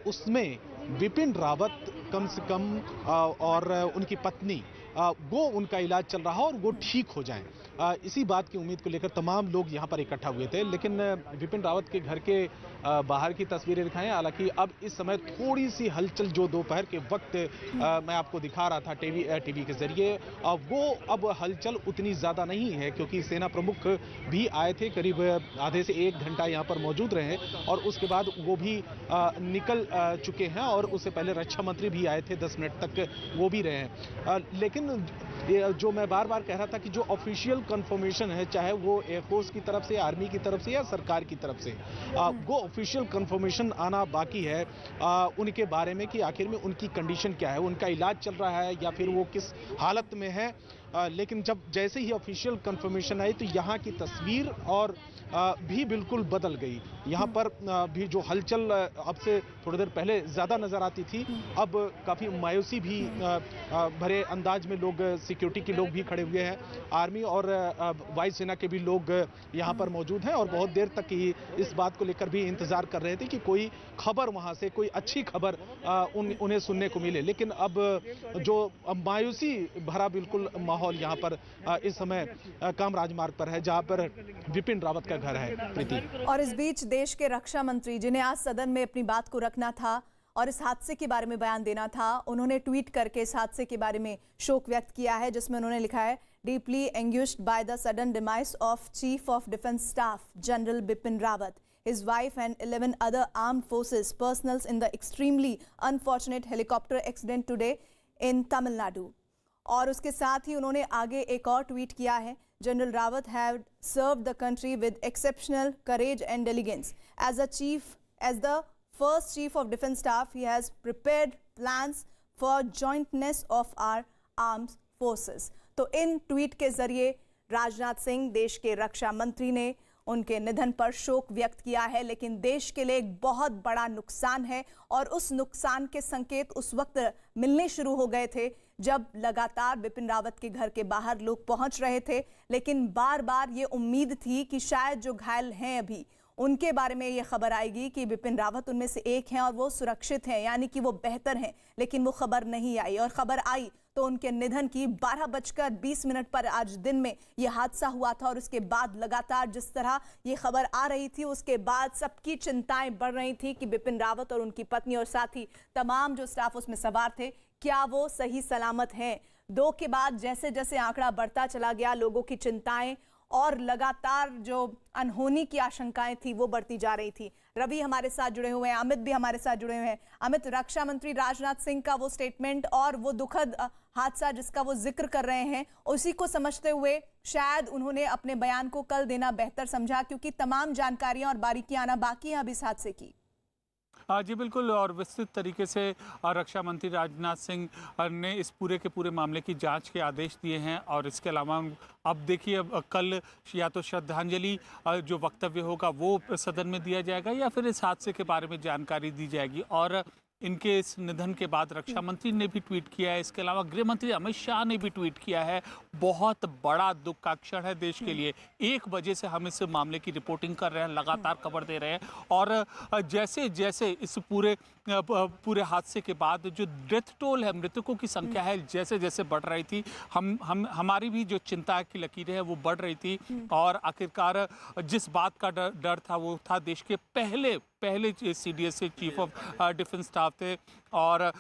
उसमें विपिन रावत कम से कम और उनकी पत्नी वो उनका इलाज चल रहा और वो ठीक हो जाएं, इसी बात की उम्मीद को लेकर तमाम लोग यहाँ पर इकट्ठा हुए थे। लेकिन विपिन रावत के घर के बाहर की तस्वीरें दिखाएं। हालांकि अब इस समय थोड़ी सी हलचल जो दोपहर के वक्त मैं आपको दिखा रहा था टीवी के जरिए, वो अब हलचल उतनी ज्यादा नहीं है, क्योंकि सेना प्रमुख भी आए थे, करीब आधे से 1 घंटा यहाँ पर मौजूद रहे और उसके बाद वो भी निकल चुके हैं और उससे पहले रक्षा मंत्री भी आए थे, 10 मिनट तक वो भी रहे हैं। लेकिन जो मैं बार बार कह रहा था कि जो ऑफिशियल कंफर्मेशन है, चाहे वो एयरफोर्स की तरफ से, आर्मी की तरफ से या सरकार की तरफ से, वो ऑफिशियल कंफर्मेशन आना बाकी है उनके बारे में कि आखिर में उनकी कंडीशन क्या है, उनका इलाज चल रहा है या फिर वो किस हालत में है। लेकिन जब जैसे ही ऑफिशियल कंफर्मेशन आई तो यहाँ की तस्वीर और भी बिल्कुल बदल गई। यहाँ पर भी जो हलचल अब से थोड़ी देर पहले ज़्यादा नज़र आती थी, अब काफ़ी मायूसी भी भरे अंदाज में लोग, सिक्योरिटी के लोग भी खड़े हुए हैं, आर्मी और वायुसेना के भी लोग यहाँ पर मौजूद हैं और बहुत देर तक ही इस बात को लेकर भी इंतज़ार कर रहे थे कि कोई खबर वहाँ से, कोई अच्छी खबर उन्हें सुनने को मिले। लेकिन अब जो मायूसी भरा बिल्कुल माहौल यहाँ पर इस समय कामराज मार्ग पर है, जहाँ पर विपिन रावत का घर है। प्रीति, और इस बीच देश के रक्षा मंत्री, जिन्हें आज सदन में अपनी बात को रखना था और इस हादसे के बारे में बयान देना था, उन्होंने ट्वीट करके इस हादसे के बारे में शोक व्यक्त किया है, जिसमें उन्होंने लिखा है, deeply anguished by the sudden demise of chief of defence staff general Bipin Rawat, his wife and 11 other armed forces personals in the extremely unfortunate helicopter accident today in Tamil Nadu। और उसके साथ ही उन्होंने आगे एक और ट्वीट किया है, general Rawat have served the country with exceptional courage and diligence as the first chief of defense staff he has prepared plans for jointness of our armed forces। तो इन ट्वीट के जरिए राजनाथ सिंह, देश के रक्षा मंत्री, ने उनके निधन पर शोक व्यक्त किया है। लेकिन देश के लिए एक बहुत बड़ा नुकसान है और उस नुकसान के संकेत उस वक्त मिलने शुरू हो गए थे जब लगातार बिपिन रावत के घर के बाहर लोग पहुंच रहे थे। लेकिन बार बार ये उम्मीद थी कि शायद जो घायल हैं अभी, उनके बारे में ये खबर आएगी कि बिपिन रावत उनमें से एक हैं और वो सुरक्षित हैं, यानी कि वो बेहतर हैं। लेकिन वो खबर नहीं आई और खबर आई तो उनके निधन की 12:20 पर आज दिन में ये हादसा हुआ था। और उसके बाद लगातार जिस तरह ये खबर आ रही थी, उसके बाद सबकी चिंताएं बढ़ रही थी कि बिपिन रावत और उनकी पत्नी और साथ ही तमाम जो स्टाफ उसमें सवार थे, क्या वो सही सलामत हैं। 2 के बाद जैसे जैसे आंकड़ा बढ़ता चला गया, लोगों की चिंताएं और लगातार जो अनहोनी की आशंकाएं थी वो बढ़ती जा रही थी। रवि हमारे साथ जुड़े हुए हैं, अमित भी हमारे साथ जुड़े हुए हैं। अमित, रक्षा मंत्री राजनाथ सिंह का वो स्टेटमेंट और वो दुखद हादसा जिसका वो जिक्र कर रहे हैं, उसी को समझते हुए शायद उन्होंने अपने बयान को कल देना बेहतर समझा, क्योंकि तमाम जानकारियां और बारीकियां आना बाकी हैं अभी इस हादसे की। जी बिल्कुल, और विस्तृत तरीके से रक्षा मंत्री राजनाथ सिंह ने इस पूरे के पूरे मामले की जांच के आदेश दिए हैं। और इसके अलावा अब देखिए, अब कल या तो श्रद्धांजलि जो वक्तव्य होगा वो सदन में दिया जाएगा या फिर इस हादसे के बारे में जानकारी दी जाएगी। और इनके इस निधन के बाद रक्षा मंत्री ने भी ट्वीट किया है, इसके अलावा गृह मंत्री अमित शाह ने भी ट्वीट किया है। बहुत बड़ा दुख का क्षण है देश के लिए। 1 बजे से हम इस मामले की रिपोर्टिंग कर रहे हैं, लगातार खबर दे रहे हैं। और जैसे जैसे इस पूरे हादसे के बाद जो डेथ टोल है, मृतकों की संख्या है, जैसे जैसे बढ़ रही थी, हमारी भी जो चिंता की लकीरें हैं वो बढ़ रही थी। और आखिरकार जिस बात का डर था वो था, देश के पहले CDS से चीफ ऑफ डिफेंस स्टाफ थे और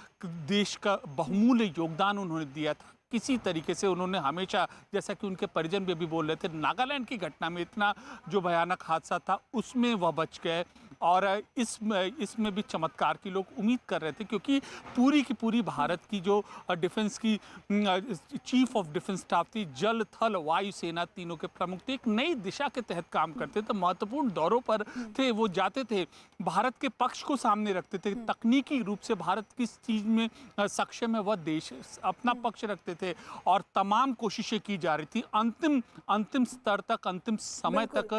देश का बहुमूल्य योगदान उन्होंने दिया था। किसी तरीके से उन्होंने हमेशा, जैसा कि उनके परिजन भी अभी बोल रहे थे, नागालैंड की घटना में इतना जो भयानक हादसा था उसमें वह बच गए। और इसमें भी चमत्कार की लोग उम्मीद कर रहे थे, क्योंकि पूरी की पूरी भारत की जो डिफेंस की चीफ ऑफ डिफेंस स्टाफ थी, जल थल वायु सेना तीनों के प्रमुख थे, एक नई दिशा के तहत काम करते थे, महत्वपूर्ण दौरों पर थे, वो जाते थे, भारत के पक्ष को सामने रखते थे, तकनीकी रूप से भारत किस चीज़ में सक्षम है वह देश अपना पक्ष रखते थे और तमाम कोशिशें की जा रही थी। अंतिम स्तर तक, अंतिम समय तक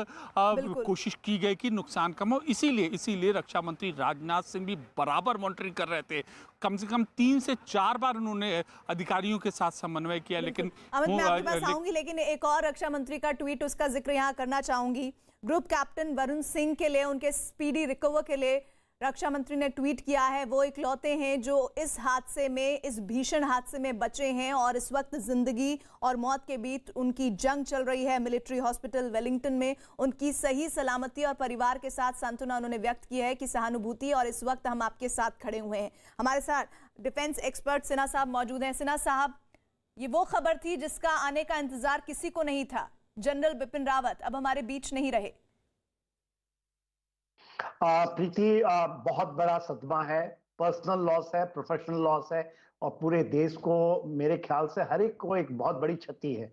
कोशिश की गई कि नुकसान कम हो। इसीलिए रक्षा मंत्री राजनाथ सिंह भी बराबर मॉनिटरिंग कर रहे थे। कम से कम 3 से 4 बार उन्होंने अधिकारियों के साथ समन्वय किया। लेकिन अमित, मैं आपके पास आऊंगी, लेकिन एक और रक्षा मंत्री का ट्वीट, उसका जिक्र यहाँ करना चाहूंगी। ग्रुप कैप्टन वरुण सिंह के लिए, उनके स्पीडी रिकवर के लिए रक्षा मंत्री ने ट्वीट किया है, वो इकलौते हैं जो इस हादसे में, इस भीषण हादसे में बचे हैं और इस वक्त जिंदगी और मौत के बीच उनकी जंग चल रही है। मिलिट्री हॉस्पिटल वेलिंगटन में उनकी सही सलामती और परिवार के साथ सांत्वना उन्होंने व्यक्त की है कि सहानुभूति और इस वक्त हम आपके साथ खड़े हुए हैं। हमारे साथ डिफेंस एक्सपर्ट सिन्हा साहब मौजूद हैं। सिन्हा साहब, ये वो खबर थी जिसका आने का इंतजार किसी को नहीं था। जनरल बिपिन रावत अब हमारे बीच नहीं रहे। प्रीति, बहुत बड़ा सदमा है, पर्सनल लॉस है, प्रोफेशनल लॉस है और पूरे देश को, मेरे ख्याल से हर एक को एक बहुत बड़ी क्षति है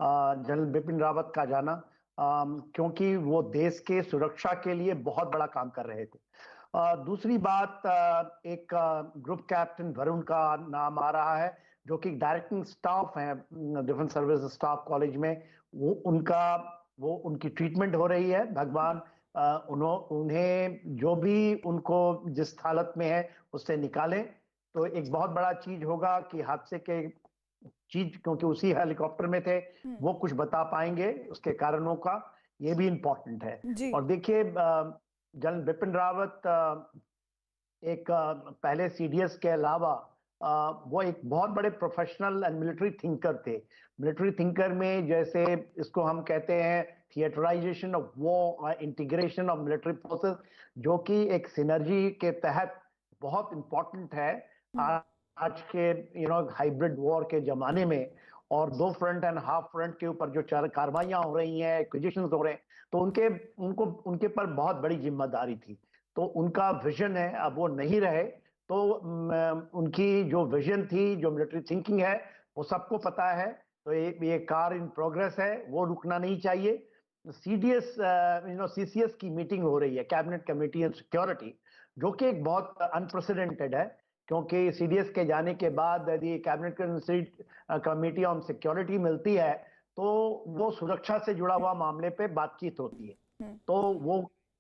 जनरल बिपिन रावत का जाना, क्योंकि वो देश के सुरक्षा के लिए बहुत बड़ा काम कर रहे थे। दूसरी बात, एक ग्रुप कैप्टन वरुण का नाम आ रहा है जो कि डायरेक्टिंग स्टाफ है डिफेंस सर्विस स्टाफ कॉलेज में। वो उनकी ट्रीटमेंट हो रही है। भगवान उन्हें जो भी उनको जिस हालत में है उससे निकालें। तो एक बहुत बड़ा चीज होगा कि हादसे के चीज, क्योंकि उसी हेलीकॉप्टर में थे, वो कुछ बता पाएंगे उसके कारणों का, ये भी इम्पोर्टेंट है। और देखिए, जनरल बिपिन रावत एक पहले सीडीएस के अलावा वो एक बहुत बड़े प्रोफेशनल एंड मिलिट्री थिंकर थे। मिलिट्री थिंकर में जैसे इसको हम कहते हैं theatrisation of war, integration of military forces, जो कि एक सिनर्जी के तहत बहुत इंपॉर्टेंट है आज के हाइब्रिड वॉर के जमाने में। और 2 फ्रंट एंड हाफ फ्रंट के ऊपर जो कार्रवाइयां हो रही हैं, एक्विजिशंस हो रहे हैं, तो उनके पर बहुत बड़ी जिम्मेदारी थी। तो उनका विजन है, अब वो नहीं रहे, तो उनकी जो विजन थी, जो मिलिट्री थिंकिंग है, वो सबको पता है। तो ये कार इन प्रोग्रेस है, वो रुकना नहीं चाहिए। सीडीएस सीसीएस की मीटिंग हो रही है, कैबिनेट कमेटी ऑन सिक्योरिटी, जो कि एक बहुत अनप्रेसिडेंटेड है, क्योंकि सीडीएस के जाने के बाद यदि कैबिनेट कमेटी ऑन सिक्योरिटी मिलती है तो वो सुरक्षा से जुड़ा हुआ मामले पे बातचीत होती है। तो वो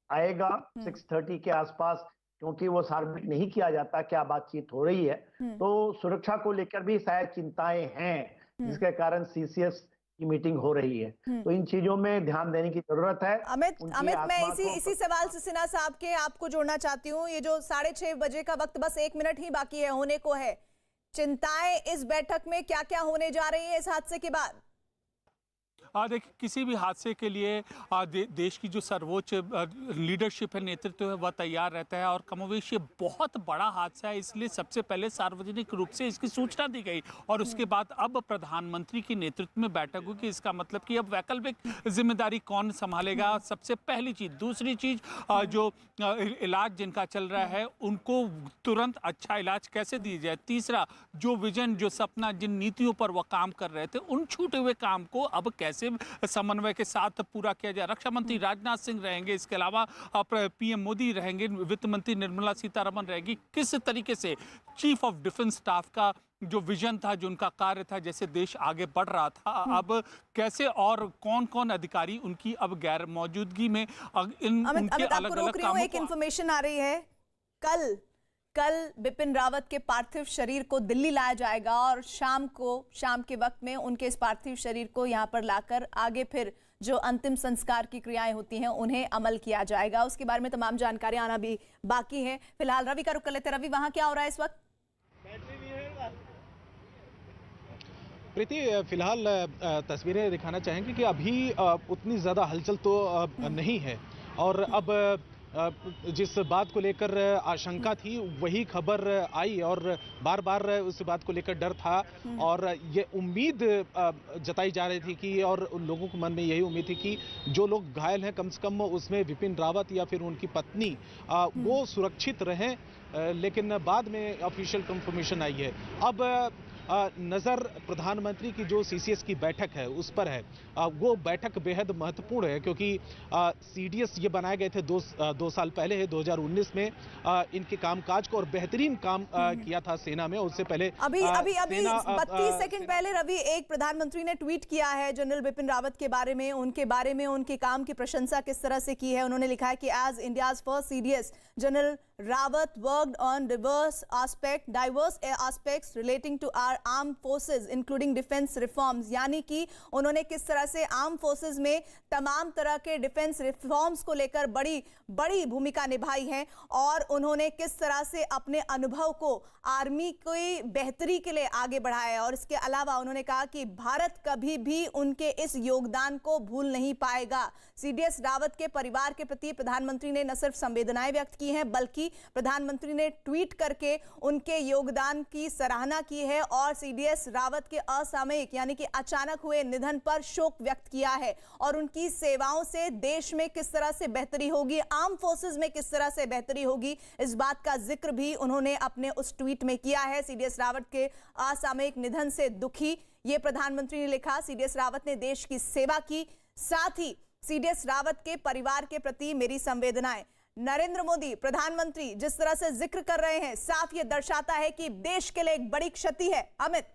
आएगा 6:30 के आसपास, क्योंकि वो सार्वजनिक नहीं किया जाता क्या बातचीत हो रही है। तो सुरक्षा को लेकर भी शायद चिंताएं हैं, जिसके कारण सीसीएस की मीटिंग हो रही है। तो इन चीजों में ध्यान देने की जरूरत है। अमित, मैं इसी सवाल से सिन्हा साहब के आपको जोड़ना चाहती हूँ। ये जो 6:30 बजे का वक्त, बस 1 मिनट ही बाकी है होने को है, चिंताएं इस बैठक में क्या क्या होने जा रही है इस हादसे के बाद? देखिए, किसी भी हादसे के लिए देश की जो सर्वोच्च लीडरशिप है, नेतृत्व है, वह तैयार रहता है। और कमोवेश ये बहुत बड़ा हादसा है, इसलिए सबसे पहले सार्वजनिक रूप से इसकी सूचना दी गई और उसके बाद अब प्रधानमंत्री के नेतृत्व में बैठक हुई कि इसका मतलब कि अब वैकल्पिक जिम्मेदारी कौन संभालेगा, सबसे पहली चीज। दूसरी चीज, जो इलाज जिनका चल रहा है उनको तुरंत अच्छा इलाज कैसे दिया जाए। तीसरा, जो विजन, जो सपना, जिन नीतियों पर वह काम कर रहे थे, उन छूटे हुए काम को अब कैसे समन्वय के साथ पूरा किया जाए। रक्षा मंत्री राजनाथ सिंह रहेंगे, इसके अलावा पीएम मोदी रहेंगे, वित्त मंत्री निर्मला सीतारमण रहेगी। किस तरीके से चीफ ऑफ डिफेंस स्टाफ का जो विजन था, जो उनका कार्य था, जैसे देश आगे बढ़ रहा था, अब कैसे और कौन कौन अधिकारी उनकी अब गैर मौजूदगी में उनके अलग-अलग कामों। एक इंफॉर्मेशन आ रही है, कल बिपिन रावत के पार्थिव शरीर को दिल्ली लाया जाएगा और शाम के वक्त में उनके इस पार्थिव शरीर को यहां पर लाकर आगे फिर जो अंतिम संस्कार की क्रियाएं होती हैं उन्हें अमल किया जाएगा। उसके बारे में तमाम जानकारी आना भी बाकी है। फिलहाल रवि का रुख कर लेते। रवि, वहां क्या हो रहा है इस वक्त? प्रीति, फिलहाल तस्वीरें दिखाना चाहेंगे कि अभी उतनी ज्यादा हलचल तो नहीं है और अब जिस बात को लेकर आशंका थी वही खबर आई और बार बार उस बात को लेकर डर था और ये उम्मीद जताई जा रही थी कि, और उन लोगों के मन में यही उम्मीद थी कि जो लोग घायल हैं कम से कम उसमें विपिन रावत या फिर उनकी पत्नी वो सुरक्षित रहें। लेकिन बाद में ऑफिशियल कंफर्मेशन आई है। अब नजर प्रधानमंत्री की जो सीसीएस की बैठक है उस पर है। वो बैठक बेहद महत्वपूर्ण है क्योंकि सीडीएस ये बनाए गए थे दो साल पहले है 2019 में। इनके कामकाज को और बेहतरीन काम किया था सेना में। उससे पहले अभी 32 सेकंड पहले रवि, एक प्रधानमंत्री ने ट्वीट किया है जनरल बिपिन रावत के बारे में, उनके काम की प्रशंसा किस तरह से की है। उन्होंने लिखा है कि as India's first CDS general Rawat worked on diverse aspects relating to our our arm forces including defence reforms, यानी कि उन्होंने किस तरह से आर्म फोर्सेस में तमाम तरह के डिफेंस रिफॉर्म्स को लेकर बड़ी बड़ी भूमिका निभाई है और उन्होंने किस तरह से अपने अनुभव को आर्मी की बेहतरी के लिए आगे बढ़ाया है। और इसके अलावा उन्होंने कहा कि भारत कभी भी उनके इस योगदान को भूल नहीं पाएगा। सीडीएस रावत के परिवार के प्रति प्रधानमंत्री ने न सिर्फ संवेदनाएं व्यक्त की हैं, बल्कि प्रधानमंत्री ने ट्वीट करके उनके योगदान की सराहना की है और सीडीएस रावत के असामयिक यानी कि अचानक हुए निधन पर शोक व्यक्त किया है और उनकी सेवाओं से देश में किस तरह से बेहतरी होगी, आर्म फोर्सेस में किस तरह से बेहतरी होगी, इस बात का जिक्र भी उन्होंने अपने उस ट्वीट में किया है। सीडीएस रावत के असामयिक निधन से दुखी ये प्रधानमंत्री ने लिखा। सीडीएस रावत ने देश की सेवा की, साथ ही सीडीएस रावत के परिवार के प्रति मेरी संवेदनाएं। नरेंद्र मोदी प्रधानमंत्री जिस तरह से जिक्र कर रहे हैं, साफ ये दर्शाता है कि देश के लिए एक बड़ी क्षति है। Amit,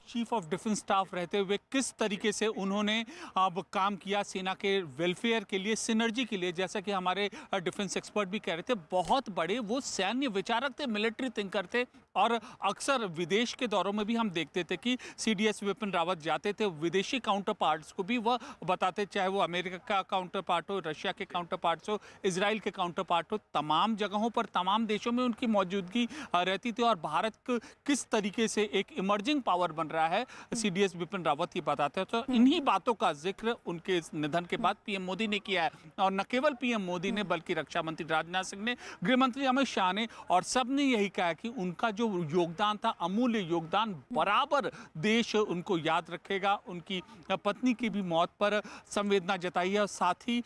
chief of defence staff रहते हुए किस तरीके से उन्होंने अब काम किया सेना के वेलफेयर के लिए, सिनर्जी के लिए, जैसा कि हमारे डिफेंस एक्सपर्ट भी कह रहे थे, बहुत बड़े वो सैन्य विचारक थे, मिलिट्री थिंकर थे। और अक्सर विदेश के दौरों में भी हम देखते थे कि सीडीएस विपिन रावत जाते थे, विदेशी काउंटर पार्ट्स को भी वह बताते, चाहे वो अमेरिका का काउंटर पार्ट हो, रशिया के काउंटर पार्ट्स हो, इसराइल के काउंटर पार्ट हो, तमाम जगहों पर तमाम देशों में उनकी मौजूदगी रहती थी। और भारत किस तरीके से एक इमर्जिंग पावर बन रहा है, सीडीएस विपिन रावत ये बताते हैं। तो इन्हीं बातों का जिक्र उनके निधन के बाद पीएम मोदी ने किया है। और न केवल पीएम मोदी ने, बल्कि रक्षा मंत्री राजनाथ सिंह ने, गृह मंत्री अमित शाह ने, और सब ने यही कहा कि उनका जो योगदान था, अमूल्य योगदान, बराबर देश उनको याद रखेगा। उनकी पत्नी की भी मौत पर संवेदना जताई है और साथ ही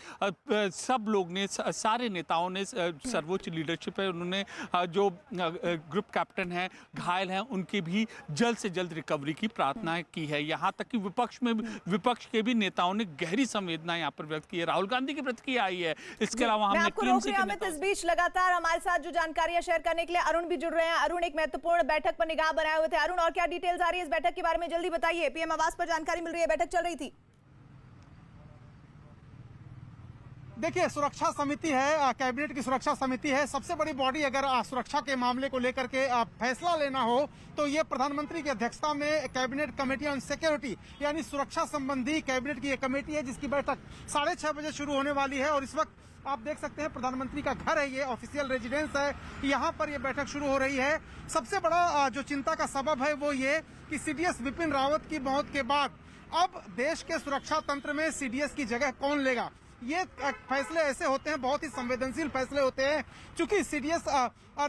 सब लोग ने, सारे नेताओं ने, सर्वोच्च लीडरशिप है, उन्होंने जो ग्रुप कैप्टन हैं, घायल हैं, उनकी भी जल्द से जल्द रिकवरी की प्रार्थना की है। यहाँ तक कि विपक्ष के भी नेताओं ने गहरी संवेदना यहाँ पर व्यक्त की है। राहुल गांधी की प्रतिक्रिया आई है। इसके अलावा हमने इस बीच लगातार हमारे साथ जो जानकारियां शेयर करने के लिए अरुण भी जुड़ रहे हैं। अरुण, एक महत्वपूर्ण बैठक पर निगाह बनाए हुए थे। अरुण, और क्या डिटेल्स आ रही है इस बैठक के बारे में, जल्दी बताइए। पीएम आवास पर जानकारी मिल रही है, बैठक चल रही थी। देखिए, सुरक्षा समिति है, कैबिनेट की सुरक्षा समिति है, सबसे बड़ी बॉडी। अगर सुरक्षा के मामले को लेकर के फैसला लेना हो तो ये प्रधानमंत्री की अध्यक्षता में कैबिनेट कमेटी ऑन सिक्योरिटी यानी सुरक्षा संबंधी कैबिनेट की एक कमेटी है, जिसकी बैठक 6:30 बजे शुरू होने वाली है। और इस वक्त आप देख सकते हैं प्रधानमंत्री का घर है, ये ऑफिशियल रेजिडेंस है, यहाँ पर ये बैठक शुरू हो रही है। सबसे बड़ा जो चिंता का सबब है वो ये कि सीडीएस विपिन रावत की मौत के बाद अब देश के सुरक्षा तंत्र में सीडीएस की जगह कौन लेगा। ये फैसले ऐसे होते हैं, बहुत ही संवेदनशील फैसले होते हैं, क्योंकि सीडीएस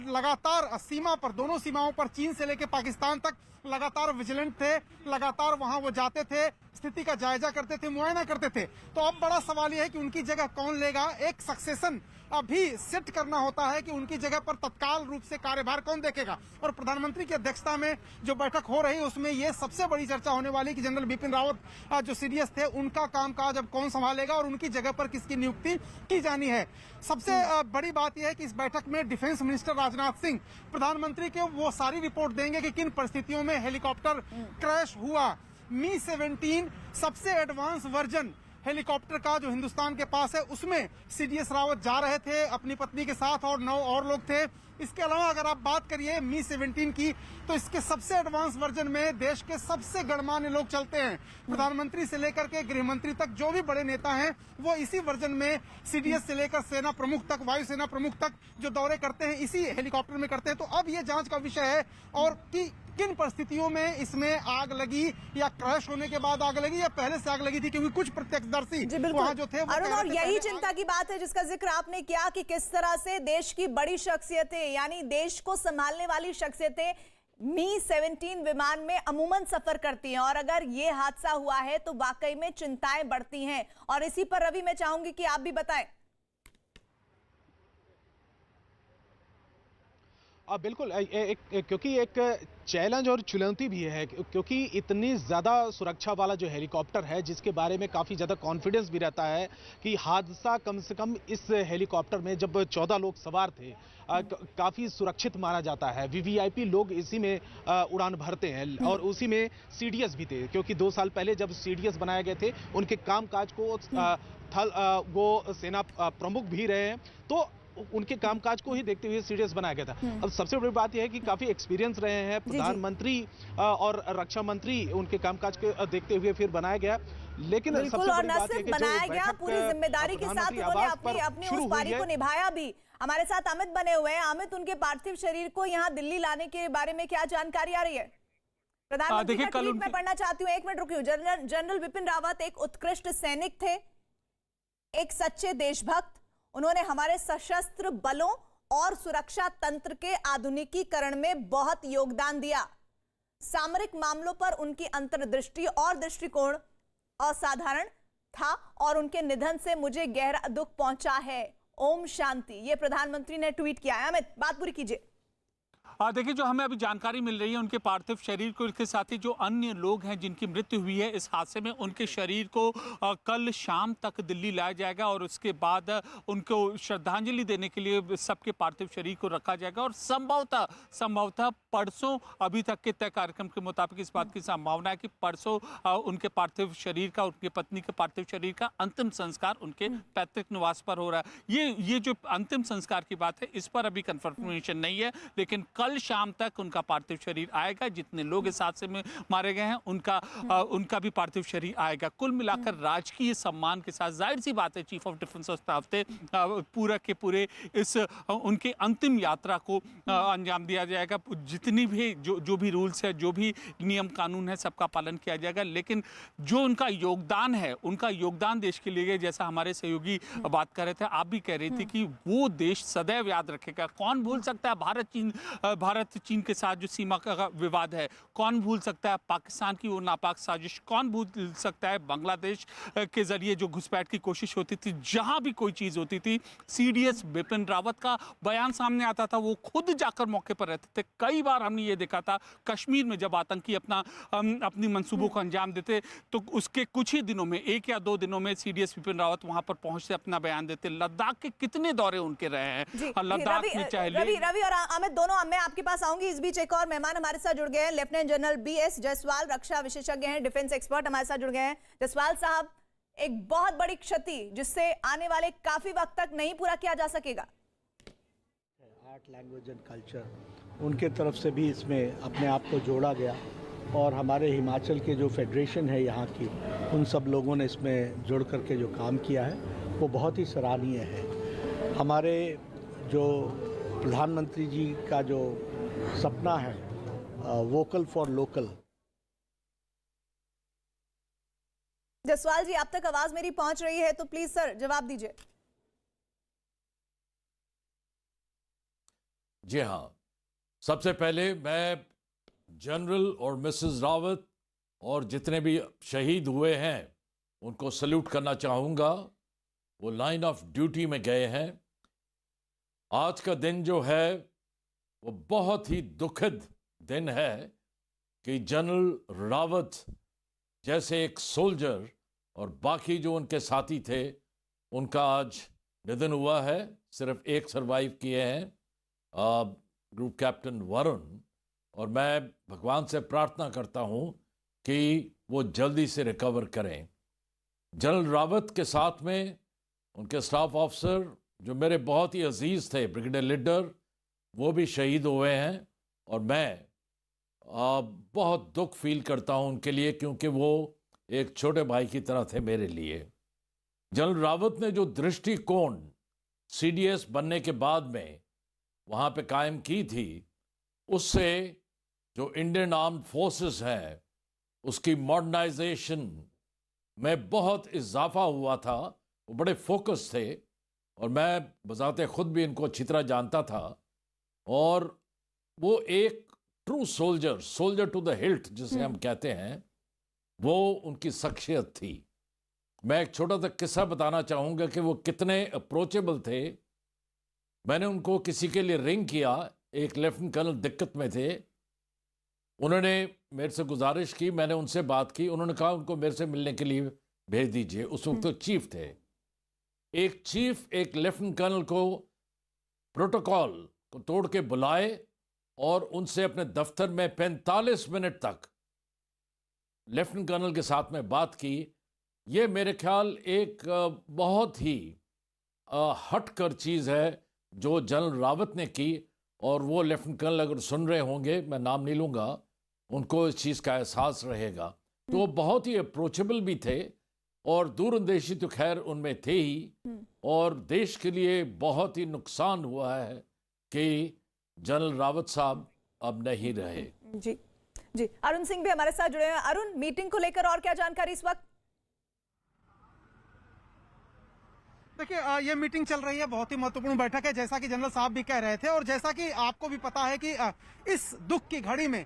लगातार सीमा पर, दोनों सीमाओं पर, चीन से लेकर पाकिस्तान तक लगातार विजिलेंट थे, लगातार वहां वो जाते थे, स्थिति का जायजा करते थे, मुआयना करते थे। तो अब बड़ा सवाल यह है कि उनकी जगह कौन लेगा। एक सक्सेशन अभी सेट करना होता है कि उनकी जगह पर तत्काल रूप से कार्यभार कौन देखेगा। और प्रधानमंत्री की अध्यक्षता में जो बैठक हो रही है उसमें ये सबसे बड़ी चर्चा होने वाली कि जनरल बिपिन रावत जो सीडीएस थे, उनका कामकाज अब कौन संभालेगा और उनकी जगह पर किसकी नियुक्ति की जानी है। सबसे बड़ी बात यह है कि इस बैठक में डिफेंस मिनिस्टर राजनाथ सिंह प्रधानमंत्री के वो सारी रिपोर्ट देंगे कि किन परिस्थितियों में हेलीकॉप्टर क्रैश हुआ। मी-17 सबसे एडवांस वर्जन हेलीकॉप्टर का जो हिंदुस्तान के पास है, उसमें सीडीएस रावत जा रहे थे अपनी पत्नी के साथ और 9 और लोग थे। इसके अलावा अगर आप बात करिए मी-17 की, तो इसके सबसे एडवांस वर्जन में देश के सबसे गणमान्य लोग चलते हैं। प्रधानमंत्री से लेकर के गृह मंत्री तक जो भी बड़े नेता हैं वो इसी वर्जन में, सीडीएस से लेकर सेना प्रमुख तक, वायुसेना प्रमुख तक जो दौरे करते हैं इसी हेलीकॉप्टर में करते हैं। तो अब ये जांच का विषय है और कि किन परिस्थितियों में इसमें आग लगी, या क्रैश होने के बाद आग लगी या पहले से आग लगी थी, क्योंकि कुछ प्रत्यक्षदर्शी वहां जो थे अरुण, और यही चिंता की बात है जिसका जिक्र आपने किया कि किस तरह से देश की बड़ी शख्सियतें, यानी देश को संभालने वाली शख्सियतें मी-17 विमान में अमूमन सफर करती हैं, और अगर ये हादसा हुआ है तो वाकई में चिंताएं बढ़ती हैं। और इसी पर रवि मैं चाहूंगी कि आप भी बताएं। बिल्कुल, क्योंकि एक चैलेंज और चुनौती भी है, क्योंकि इतनी ज़्यादा सुरक्षा वाला जो हेलीकॉप्टर है, जिसके बारे में काफ़ी ज़्यादा कॉन्फिडेंस भी रहता है कि हादसा कम से कम इस हेलीकॉप्टर में जब 14 लोग सवार थे, काफ़ी सुरक्षित माना जाता है। वीवीआईपी लोग इसी में उड़ान भरते हैं और उसी में सीडीएस भी थे, क्योंकि 2 साल पहले जब सीडीएस बनाए गए थे, उनके कामकाज को वो सेना प्रमुख भी रहे हैं। तो उनके कामकाज को ही देखते हुए सीडीएस बनाया गया था। अब सबसे बड़ी बात यह है कि काफी एक्सपीरियंस रहे हैं प्रधानमंत्री और रक्षा मंत्री, उनके कामकाज को देखते हुए फिर बनाया गया। लेकिन बिल्कुल, और न सिर्फ बनाया गया, पूरी जिम्मेदारी के साथ उन्होंने अपनी उस पारी को निभाया भी। हमारे साथ अमित बने हुए हैं। अमित, उनके पार्थिव शरीर को यहाँ दिल्ली लाने के बारे में क्या जानकारी आ रही है? प्रधानमंत्री का ट्वीट मैं पढ़ना चाहती हूँ, 1 मिनट रुकिए। जनरल विपिन रावत एक उत्कृष्ट सैनिक थे, एक सच्चे देशभक्त। उन्होंने हमारे सशस्त्र बलों और सुरक्षा तंत्र के आधुनिकीकरण में बहुत योगदान दिया। सामरिक मामलों पर उनकी अंतर्दृष्टि और दृष्टिकोण असाधारण था और उनके निधन से मुझे गहरा दुख पहुंचा है। ओम शांति, ये प्रधानमंत्री ने ट्वीट किया है। अमित, बात पूरी कीजिए। देखिए, जो हमें अभी जानकारी मिल रही है उनके पार्थिव शरीर को, इसके साथ ही जो अन्य लोग हैं जिनकी मृत्यु हुई है इस हादसे में, उनके शरीर को कल शाम तक दिल्ली लाया जाएगा और उसके बाद उनको श्रद्धांजलि देने के लिए सबके पार्थिव शरीर को रखा जाएगा और संभवतः परसों, अभी तक के तय कार्यक्रम के मुताबिक इस बात की संभावना है कि परसों उनके पार्थिव शरीर का, उनकी पत्नी के पार्थिव शरीर का अंतिम संस्कार उनके पैतृक निवास पर हो रहा है। ये जो अंतिम संस्कार की बात है इस पर अभी कंफर्मेशन नहीं है, लेकिन कल शाम तक उनका पार्थिव शरीर आएगा। जितने लोग इस हादसे में मारे गए हैं उनका भी पार्थिव शरीर आएगा। कुल मिलाकर राजकीय सम्मान के साथ, जाहिर सी बात है चीफ ऑफ डिफेंस स्टाफ थे, पूरा के पूरे इस उनके अंतिम यात्रा को अंजाम दिया जाएगा। जितनी भी जो भी रूल्स है, जो भी नियम कानून है, सबका पालन किया जाएगा। लेकिन जो उनका योगदान है, उनका योगदान देश के लिए, जैसा हमारे सहयोगी बात कर रहे थे, आप भी कह रही थी कि वो देश सदैव याद रखेगा। कौन भूल सकता है भारत चीन के साथ जो सीमा का विवाद है, कौन भूल सकता है पाकिस्तान की वो नापाक साजिश, कौन भूल सकता है बांग्लादेश के जरिए जो घुसपैठ की कोशिश होती थी। जहां भी कोई चीज होती थी, सीडीएस बिपिन रावत का बयान सामने आता था, वो खुद जाकर मौके पर रहते थे। कई बार हमने ये देखा था कश्मीर में जब आतंकी अपनी मंसूबों को अंजाम देते तो उसके कुछ ही दिनों में, 1 या 2 दिनों में सीडीएस बिपिन रावत वहां पर पहुंचते, अपना बयान देते। लद्दाख के कितने दौरे उनके रहे हैं, लद्दाख में चाहे रवि और अमित दोनों, मैं आपके पास आऊंगी। इस बीच एक और मेहमान हमारे साथ जुड़ गए हैं, लेफ्टिनेंट जनरल बीएस जायसवाल, रक्षा विशेषज्ञ हैं, डिफेंस एक्सपर्ट हमारे साथ जुड़ गए हैं। जायसवाल साहब, एक बहुत बड़ी क्षति जिससे आने वाले काफी वक्त तक नहीं पूरा किया जा सकेगा। आर्ट, लैंग्वेज एंड कल्चर, उनके तरफ से भी इसमें अपने आप को जोड़ा गया और हमारे हिमाचल के जो फेडरेशन है यहाँ की, उन सब लोगों ने इसमें जुड़ करके जो काम किया है वो बहुत ही सराहनीय है। हमारे जो प्रधानमंत्री जी का जो सपना है, वोकल फॉर लोकल। जायसवाल जी, आप तक आवाज मेरी पहुंच रही है तो प्लीज सर जवाब दीजिए। जी हाँ, सबसे पहले मैं जनरल और मिसेस रावत और जितने भी शहीद हुए हैं उनको सल्यूट करना चाहूँगा। वो लाइन ऑफ ड्यूटी में गए हैं। आज का दिन जो है वो बहुत ही दुखद दिन है कि जनरल रावत जैसे एक सोल्जर और बाकी जो उनके साथी थे उनका आज निधन हुआ है। सिर्फ एक सरवाइव किए हैं, ग्रुप कैप्टन वरुण, और मैं भगवान से प्रार्थना करता हूं कि वो जल्दी से रिकवर करें। जनरल रावत के साथ में उनके स्टाफ ऑफिसर जो मेरे बहुत ही अजीज थे, ब्रिगेडियर लीडर, वो भी शहीद हुए हैं और मैं बहुत दुख फील करता हूं उनके लिए, क्योंकि वो एक छोटे भाई की तरह थे मेरे लिए। जनरल रावत ने जो दृष्टिकोण सीडीएस बनने के बाद में वहाँ पे कायम की थी, उससे जो इंडियन आर्म्ड फोर्सेस है उसकी मॉडर्नाइजेशन में बहुत इजाफा हुआ था। वो बड़े फोकस थे और मैं बजाते खुद भी इनको अच्छी तरह जानता था। और वो एक true soldier to the hilt जिसे हम कहते हैं, वो उनकी शख्सियत थी। मैं एक छोटा सा किस्सा बताना चाहूँगा कि वो कितने अप्रोचेबल थे। मैंने उनको किसी के लिए रिंग किया, एक लेफ्टिनेंट कर्नल दिक्कत में थे, उन्होंने मेरे से गुजारिश की, मैंने उनसे बात की, उन्होंने कहा उनको मेरे से मिलने के लिए भेज दीजिए। उस वक्त तो चीफ थे। एक चीफ एक लेफ्टिनेंट कर्नल को प्रोटोकॉल को तोड़ के बुलाए और उनसे अपने दफ्तर में 45 मिनट तक लेफ्टिनेंट कर्नल के साथ में बात की। ये मेरे ख्याल एक बहुत ही हटकर चीज़ है जो जनरल रावत ने की, और वो लेफ्टिनेंट कर्नल अगर सुन रहे होंगे, मैं नाम नहीं लूँगा, उनको इस चीज़ का एहसास रहेगा। तो वो बहुत ही अप्रोचेबल भी थे और दूरंदेशी तो खैर उनमें थे ही, और देश के लिए बहुत ही नुकसान हुआ है कि जनरल रावत साहब अब नहीं रहे। जी जी, अरुण सिंह भी हमारे साथ जुड़े हैं। अरुण, मीटिंग को लेकर और क्या जानकारी इस वक्त? देखिए, ये मीटिंग चल रही है, बहुत ही महत्वपूर्ण बैठक है, जैसा कि जनरल साहब भी कह रहे थे, और जैसा कि आपको भी पता है कि इस दुख की घड़ी में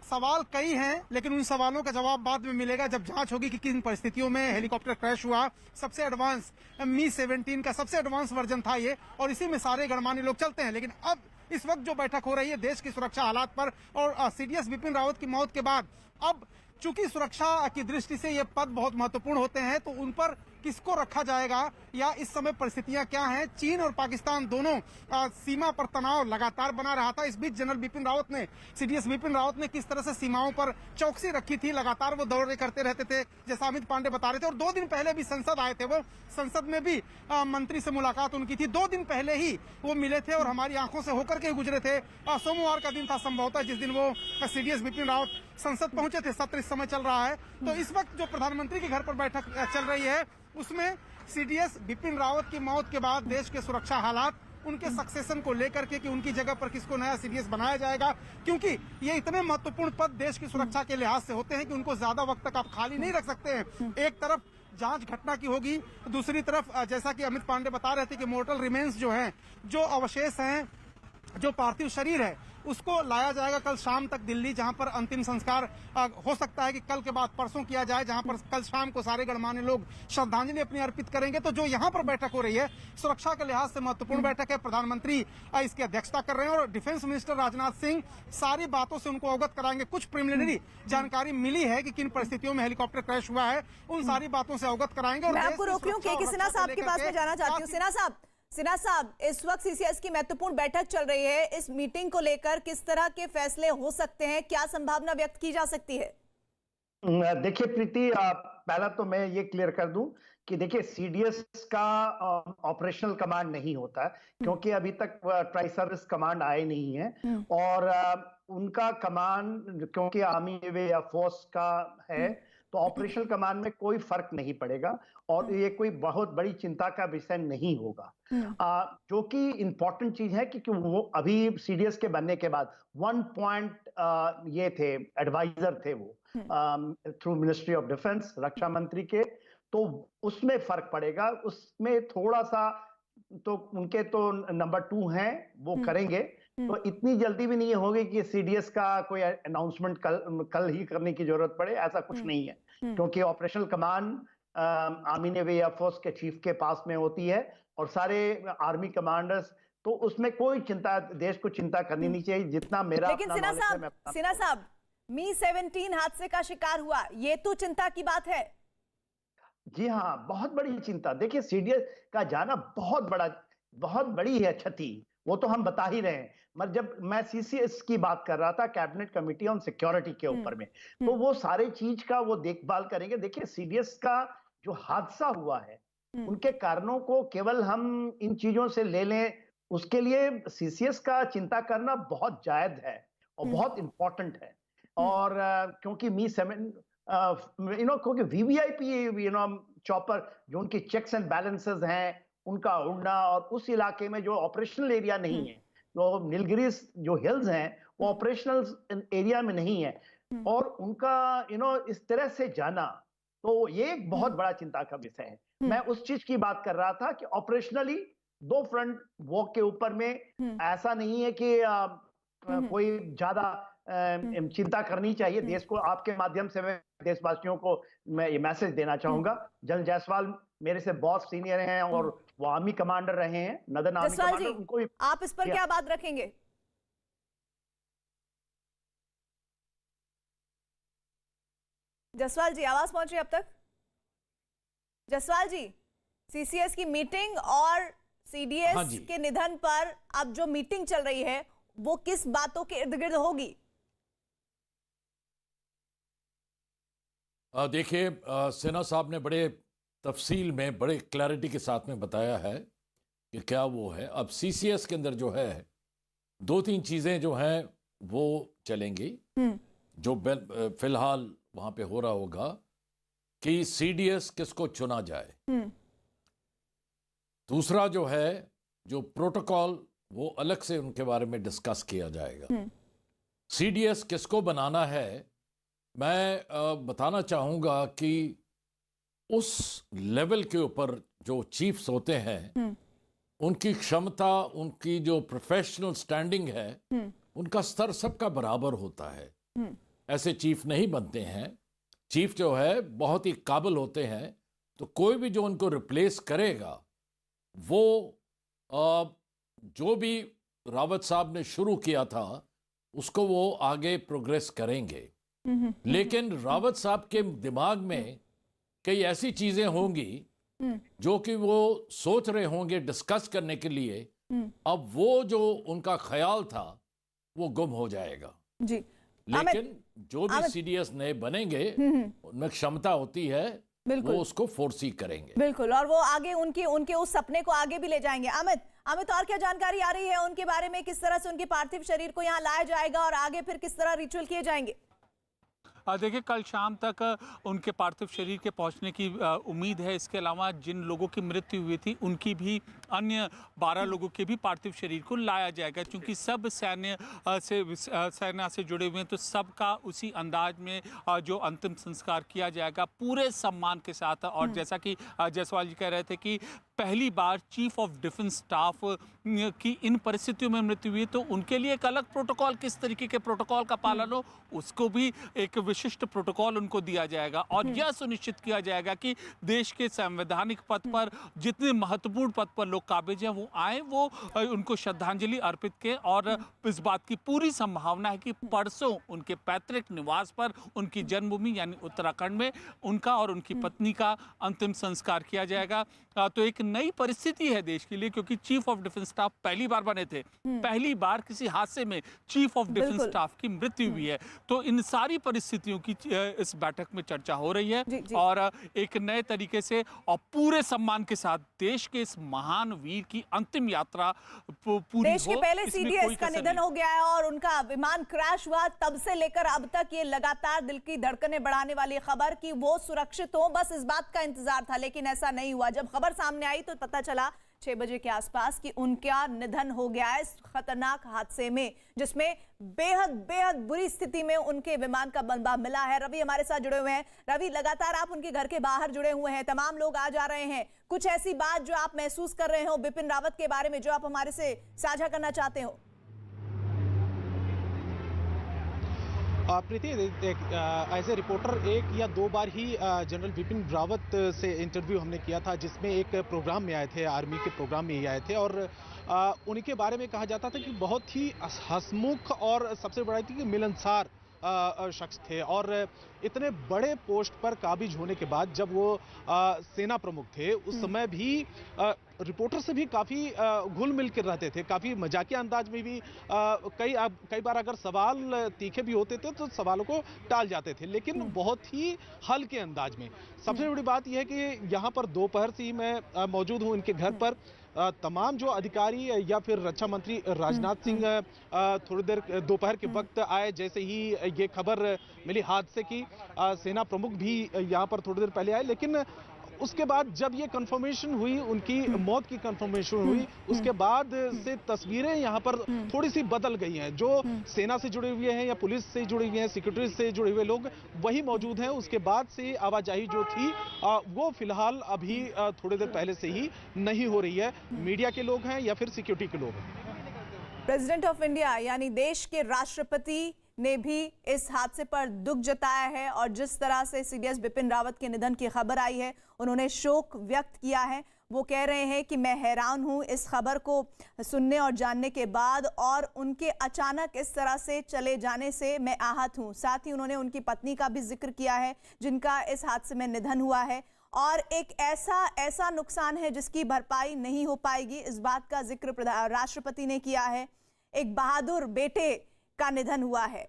सवाल कई हैं, लेकिन उन सवालों का जवाब बाद में मिलेगा जब जांच होगी कि किन परिस्थितियों में हेलीकॉप्टर क्रैश हुआ। सबसे एडवांस मी-17 का सबसे एडवांस वर्जन था ये, और इसी में सारे गणमान्य लोग चलते हैं। लेकिन अब इस वक्त जो बैठक हो रही है देश की सुरक्षा हालात पर, और सीडीएस बिपिन रावत की मौत के बाद अब चूंकि सुरक्षा की दृष्टि से ये पद बहुत महत्वपूर्ण होते हैं, तो उन पर किसको रखा जाएगा या इस समय परिस्थितियां क्या हैं। चीन और पाकिस्तान दोनों सीमा पर तनाव लगातार बना रहा था। इस बीच जनरल बिपिन रावत ने, सीडीएस बिपिन रावत ने किस तरह से सीमाओं पर चौकसी रखी थी, लगातार वो दौरे करते रहते थे, जैसा अमित पांडे बता रहे थे। और 2 दिन पहले भी संसद आए थे, वो संसद में भी मंत्री से मुलाकात उनकी थी। 2 दिन पहले ही वो मिले थे और हमारी आंखों से होकर के गुजरे थे। सोमवार का दिन था संभवतः जिस दिन वो सीडीएस बिपिन रावत संसद पहुंचे थे। सत्र इस समय चल रहा है, तो इस वक्त जो प्रधानमंत्री के घर पर बैठक चल रही है उसमें सीडीएस बिपिन रावत की मौत के बाद देश के सुरक्षा हालात, उनके सक्सेशन को लेकर के कि उनकी जगह पर किसको नया सीडीएस बनाया जाएगा, क्योंकि ये इतने महत्वपूर्ण पद देश की सुरक्षा के लिहाज से होते हैं कि उनको ज्यादा वक्त तक आप खाली नहीं रख सकते हैं। एक तरफ जांच घटना की होगी, दूसरी तरफ जैसा कि अमित पांडे बता रहे थे कि मोर्टल रिमेन्स जो हैं, जो अवशेष हैं, जो पार्थिव शरीर है, उसको लाया जाएगा कल शाम तक दिल्ली, जहां पर अंतिम संस्कार हो सकता है कि कल के बाद परसों किया जाए, जहां पर कल शाम को सारे गणमान्य लोग श्रद्धांजलि अपनी अर्पित करेंगे। तो जो यहां पर बैठक हो रही है सुरक्षा के लिहाज से महत्वपूर्ण बैठक है। प्रधानमंत्री इसकी अध्यक्षता कर रहे हैं और डिफेंस मिनिस्टर राजनाथ सिंह सारी बातों से उनको अवगत कराएंगे। कुछ प्रिलिमिनरी जानकारी मिली है कि किन परिस्थितियों में हेलीकॉप्टर क्रैश हुआ है, उन सारी बातों से अवगत कराएंगे। मैं आपको रोक रही हूँ, के सिन्हा साहब के पास में जाना चाहती हूँ। सिन्हा साहब, इस वक्त सीसीएस की महत्वपूर्ण बैठक चल रही है, इस मीटिंग को लेकर किस तरह के फैसले हो सकते हैं, क्या संभावना व्यक्त की जा सकती है? देखिए प्रीति, पहला तो मैं ये क्लियर कर दूं कि देखिए सीडीएस का ऑपरेशनल कमांड नहीं होता, क्योंकि अभी तक ट्राई सर्विस कमांड आए नहीं है, और उनका कमांड क्योंकि आर्मी नेवी या फोर्स का है, तो ऑपरेशनल कमांड में कोई फर्क नहीं पड़ेगा और ये कोई बहुत बड़ी चिंता का विषय नहीं होगा। जो कि इंपॉर्टेंट चीज है कि वो अभी सीडीएस के बनने के बाद 1 पॉइंट ये थे, एडवाइजर थे वो थ्रू मिनिस्ट्री ऑफ डिफेंस, रक्षा मंत्री के, तो उसमें फर्क पड़ेगा। उसमें थोड़ा सा तो उनके तो नंबर 2 हैं, वो करेंगे, तो इतनी जल्दी भी नहीं होगी कि सीडीएस का कोई अनाउंसमेंट कल ही करने की जरूरत पड़े, ऐसा कुछ नहीं है, क्योंकि operational command army navy air force के चीफ के पास में होती है और सारे आर्मी कमांडर्स, तो उसमें कोई चिंता, देश को चिंता करनी नहीं चाहिए। जितना मेरा लेकिन सिन्हा साहब, मी-17 हादसे का शिकार हुआ, ये तो चिंता की बात है। जी हाँ, बहुत बड़ी चिंता। देखिए सीडीएस का जाना बहुत बड़ी है क्षति, वो तो हम बता ही रहे हैं। मगर जब मैं सीसीएस की बात कर रहा था, कैबिनेट कमेटी ऑन सिक्योरिटी के ऊपर में, तो वो सारे चीज का वो देखभाल करेंगे। देखिए सीडीएस का जो हादसा हुआ है, उनके कारणों को केवल हम इन चीजों से ले लें, उसके लिए सीसीएस का चिंता करना बहुत जायज है और बहुत इंपॉर्टेंट है। और क्योंकि क्योंकि वीवीआईपी चॉपर, जो उनकी चेक्स एंड बैलेंसेस हैं, उनका उड़ना, और उस इलाके में जो ऑपरेशनल एरिया नहीं है, जो नीलगिरीज जो हिल्स हैं, वो ऑपरेशनल एरिया में नहीं है, और उनका इस तरह से जाना, तो ये एक बहुत बड़ा चिंता का विषय है। मैं उस चीज की बात कर रहा था कि ऑपरेशनली 2 फ्रंट वॉर के ऊपर में ऐसा नहीं है कि कोई ज्यादा चिंता करनी चाहिए। देश को, आपके माध्यम से मैं देशवासियों को मैं ये मैसेज देना चाहूंगा, जनरल जायसवाल मेरे से बहुत सीनियर हैं और वो आर्मी कमांडर रहे हैं, नदन आर्मी कमांडर, उनको भी आप इस पर क्या बात रखेंगे? जसवाल जी, आवाज पहुंच रही है अब तक? जसवाल जी, सीसीएस की मीटिंग और सीडीएस के निधन पर अब जो मीटिंग चल रही है वो किस बातों के इर्द गिर्द होगी? देखिए, सिन्हा साहब ने बड़े तफसील में, बड़े क्लैरिटी के साथ में बताया है कि क्या वो है। अब CCS के अंदर जो है 2-3 चीज़ें जो हैं वो चलेंगी, जो फिलहाल वहाँ पे हो रहा होगा कि CDS किसको चुना जाए। दूसरा जो है जो प्रोटोकॉल वो अलग से उनके बारे में डिस्कस किया जाएगा। CDS किसको बनाना है, मैं बताना चाहूँगा कि उस लेवल के ऊपर जो चीफ्स होते हैं उनकी क्षमता, उनकी जो प्रोफेशनल स्टैंडिंग है, उनका स्तर सबका बराबर होता है। ऐसे चीफ नहीं बनते हैं। चीफ जो है बहुत ही काबिल होते हैं, तो कोई भी जो उनको रिप्लेस करेगा वो जो भी रावत साहब ने शुरू किया था उसको वो आगे प्रोग्रेस करेंगे। लेकिन रावत साहब के दिमाग में कई ऐसी चीजें होंगी जो कि वो सोच रहे होंगे डिस्कस करने के लिए, अब वो जो उनका ख्याल था वो गुम हो जाएगा जी। लेकिन जो भी CDS नए बनेंगे उनमें क्षमता होती है, वो उसको फोर्सी करेंगे। बिल्कुल, और वो आगे उनके उस सपने को आगे भी ले जाएंगे। अमित और क्या जानकारी आ रही है उनके बारे में, किस तरह से उनके पार्थिव शरीर को यहाँ लाया जाएगा और आगे फिर किस तरह रिचुअल किए जाएंगे? देखिए, कल शाम तक उनके पार्थिव शरीर के पहुंचने की उम्मीद है। इसके अलावा जिन लोगों की मृत्यु हुई थी उनकी भी अन्य 12 लोगों के भी पार्थिव शरीर को लाया जाएगा, क्योंकि सब सेना से जुड़े हुए हैं, तो सबका उसी अंदाज में जो अंतिम संस्कार किया जाएगा पूरे सम्मान के साथ। और जैसा कि जायसवाल जी कह रहे थे कि पहली बार चीफ ऑफ डिफेंस स्टाफ की इन परिस्थितियों में मृत्यु हुई, तो उनके लिए एक अलग प्रोटोकॉल, किस तरीके के प्रोटोकॉल का पालन हो उसको भी एक विशिष्ट प्रोटोकॉल उनको दिया जाएगा। और यह सुनिश्चित किया जाएगा कि देश के संवैधानिक पद पर जितने महत्वपूर्ण पद पर लोग काबिज हैं वो आए, वो उनको श्रद्धांजलि अर्पित के। और इस बात की पूरी संभावना है कि परसों उनके पैतृक निवास पर, उनकी जन्मभूमि यानी उत्तराखंड में, उनका और उनकी पत्नी का अंतिम संस्कार किया जाएगा। तो एक नई परिस्थिति है देश के लिए, क्योंकि चीफ ऑफ डिफेंस स्टाफ पहली बार बने थे, पहली बार किसी हादसे में चीफ ऑफ डिफेंस स्टाफ की मृत्यु हुई है। तो इन सारी परिस्थितियों की इस बैठक में चर्चा हो रही है जी। और एक नए तरीके से और पूरे सम्मान के साथ देश के इस महान वीर की अंतिम यात्रा पूरी देश के पहले CDS का निधन हो गया है और उनका विमान क्रैश हुआ, तब से लेकर अब तक ये लगातार दिल की धड़कनें बढ़ाने वाली खबर कि वो सुरक्षित हो, बस इस बात का इंतजार था। लेकिन ऐसा नहीं हुआ। जब खबर सामने आई तो पता चला 6 बजे के आसपास कि उनका निधन हो गया है इस खतरनाक हादसे में, जिसमें बेहद बुरी स्थिति में उनके विमान का मलबा मिला है। रवि हमारे साथ जुड़े हुए हैं। रवि, लगातार आप उनके घर के बाहर जुड़े हुए हैं, तमाम लोग आ जा रहे हैं, कुछ ऐसी बात जो आप महसूस कर रहे हो बिपिन रावत के बारे में जो आप हमारे से साझा करना चाहते हो? प्रीति, एज ए रिपोर्टर 1 या 2 बार ही जनरल बिपिन रावत से इंटरव्यू हमने किया था, जिसमें एक प्रोग्राम में आए थे, आर्मी के प्रोग्राम में ही आए थे। और उनके बारे में कहा जाता था कि बहुत ही हंसमुख और सबसे बड़ा थी कि मिलनसार शख्स थे। और इतने बड़े पोस्ट पर काबिज होने के बाद जब वो सेना प्रमुख थे, उस समय भी रिपोर्टर से भी काफ़ी घुल मिल कर रहते थे, काफ़ी मजाकिया अंदाज में भी कई बार अगर सवाल तीखे भी होते थे तो सवालों को टाल जाते थे, लेकिन बहुत ही हल्के अंदाज में। सबसे बड़ी बात यह है कि यहाँ पर दोपहर से ही मैं मौजूद हूँ इनके घर पर। तमाम जो अधिकारी या फिर रक्षा मंत्री राजनाथ सिंह थोड़ी देर दोपहर के वक्त आए, जैसे ही ये खबर मिली हादसे की, सेना प्रमुख भी यहाँ पर थोड़ी देर पहले आए। लेकिन उसके बाद जब ये कंफर्मेशन हुई, उनकी मौत की कंफर्मेशन हुई, उसके बाद से तस्वीरें यहाँ पर थोड़ी सी बदल गई हैं। जो सेना से जुड़े हुए हैं या पुलिस से जुड़े हुए हैं, सिक्योरिटी से जुड़े हुए लोग वही मौजूद हैं। उसके बाद से आवाजाही जो थी वो फिलहाल अभी थोड़ी देर पहले से ही नहीं हो रही है। मीडिया के लोग हैं या फिर सिक्योरिटी के लोग हैं। प्रेसिडेंट ऑफ इंडिया यानी देश के राष्ट्रपति ने भी इस हादसे पर दुख जताया है और जिस तरह से CDS बिपिन रावत के निधन की खबर आई है, उन्होंने शोक व्यक्त किया है। वो कह रहे हैं कि मैं हैरान हूं इस खबर को सुनने और जानने के बाद, और उनके अचानक इस तरह से चले जाने से मैं आहत हूं। साथ ही उन्होंने उनकी पत्नी का भी जिक्र किया है जिनका इस हादसे में निधन हुआ है, और एक ऐसा नुकसान है जिसकी भरपाई नहीं हो पाएगी, इस बात का जिक्र राष्ट्रपति ने किया है। एक बहादुर बेटे का निधन हुआ है।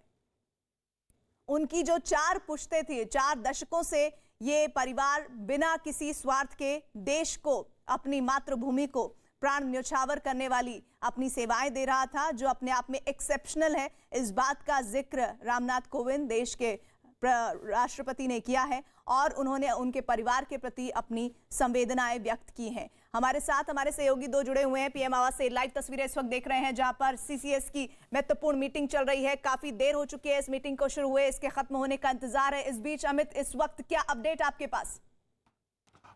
उनकी जो 4 पुश्तें थी, 4 दशकों से ये परिवार बिना किसी स्वार्थ के देश को, अपनी मातृभूमि को प्राण न्यौछावर करने वाली अपनी सेवाएं दे रहा था, जो अपने आप में एक्सेप्शनल है। इस बात का जिक्र रामनाथ कोविंद देश के राष्ट्रपति ने किया है और उन्होंने उनके परिवार के प्रति अपनी संवेदनाएं व्यक्त की हैं। हमारे साथ हमारे सहयोगी दो जुड़े हुए हैं पीएम आवास से। लाइव तस्वीरें इस वक्त देख रहे हैं जहां पर सीसीएस की महत्वपूर्ण मीटिंग चल रही है। काफी देर हो चुकी है इस मीटिंग को शुरू हुए, इसके खत्म होने का इंतजार है। इस बीच अमित, इस वक्त क्या अपडेट आपके पास?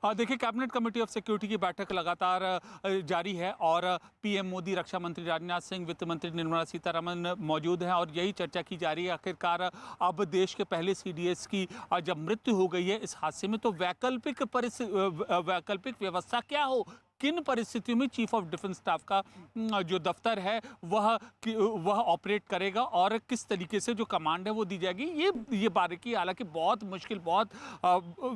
देखिए, कैबिनेट कमेटी ऑफ सिक्योरिटी की बैठक लगातार जारी है और पीएम मोदी, रक्षा मंत्री राजनाथ सिंह, वित्त मंत्री निर्मला सीतारमण मौजूद हैं और यही चर्चा की जा रही है। आखिरकार अब देश के पहले सीडीएस की जब मृत्यु हो गई है इस हादसे में, तो वैकल्पिक व्यवस्था क्या हो, किन परिस्थितियों में चीफ ऑफ डिफेंस स्टाफ का जो दफ्तर है वह ऑपरेट करेगा और किस तरीके से जो कमांड है वो दी जाएगी, ये बारीकी, हालांकि बहुत मुश्किल, बहुत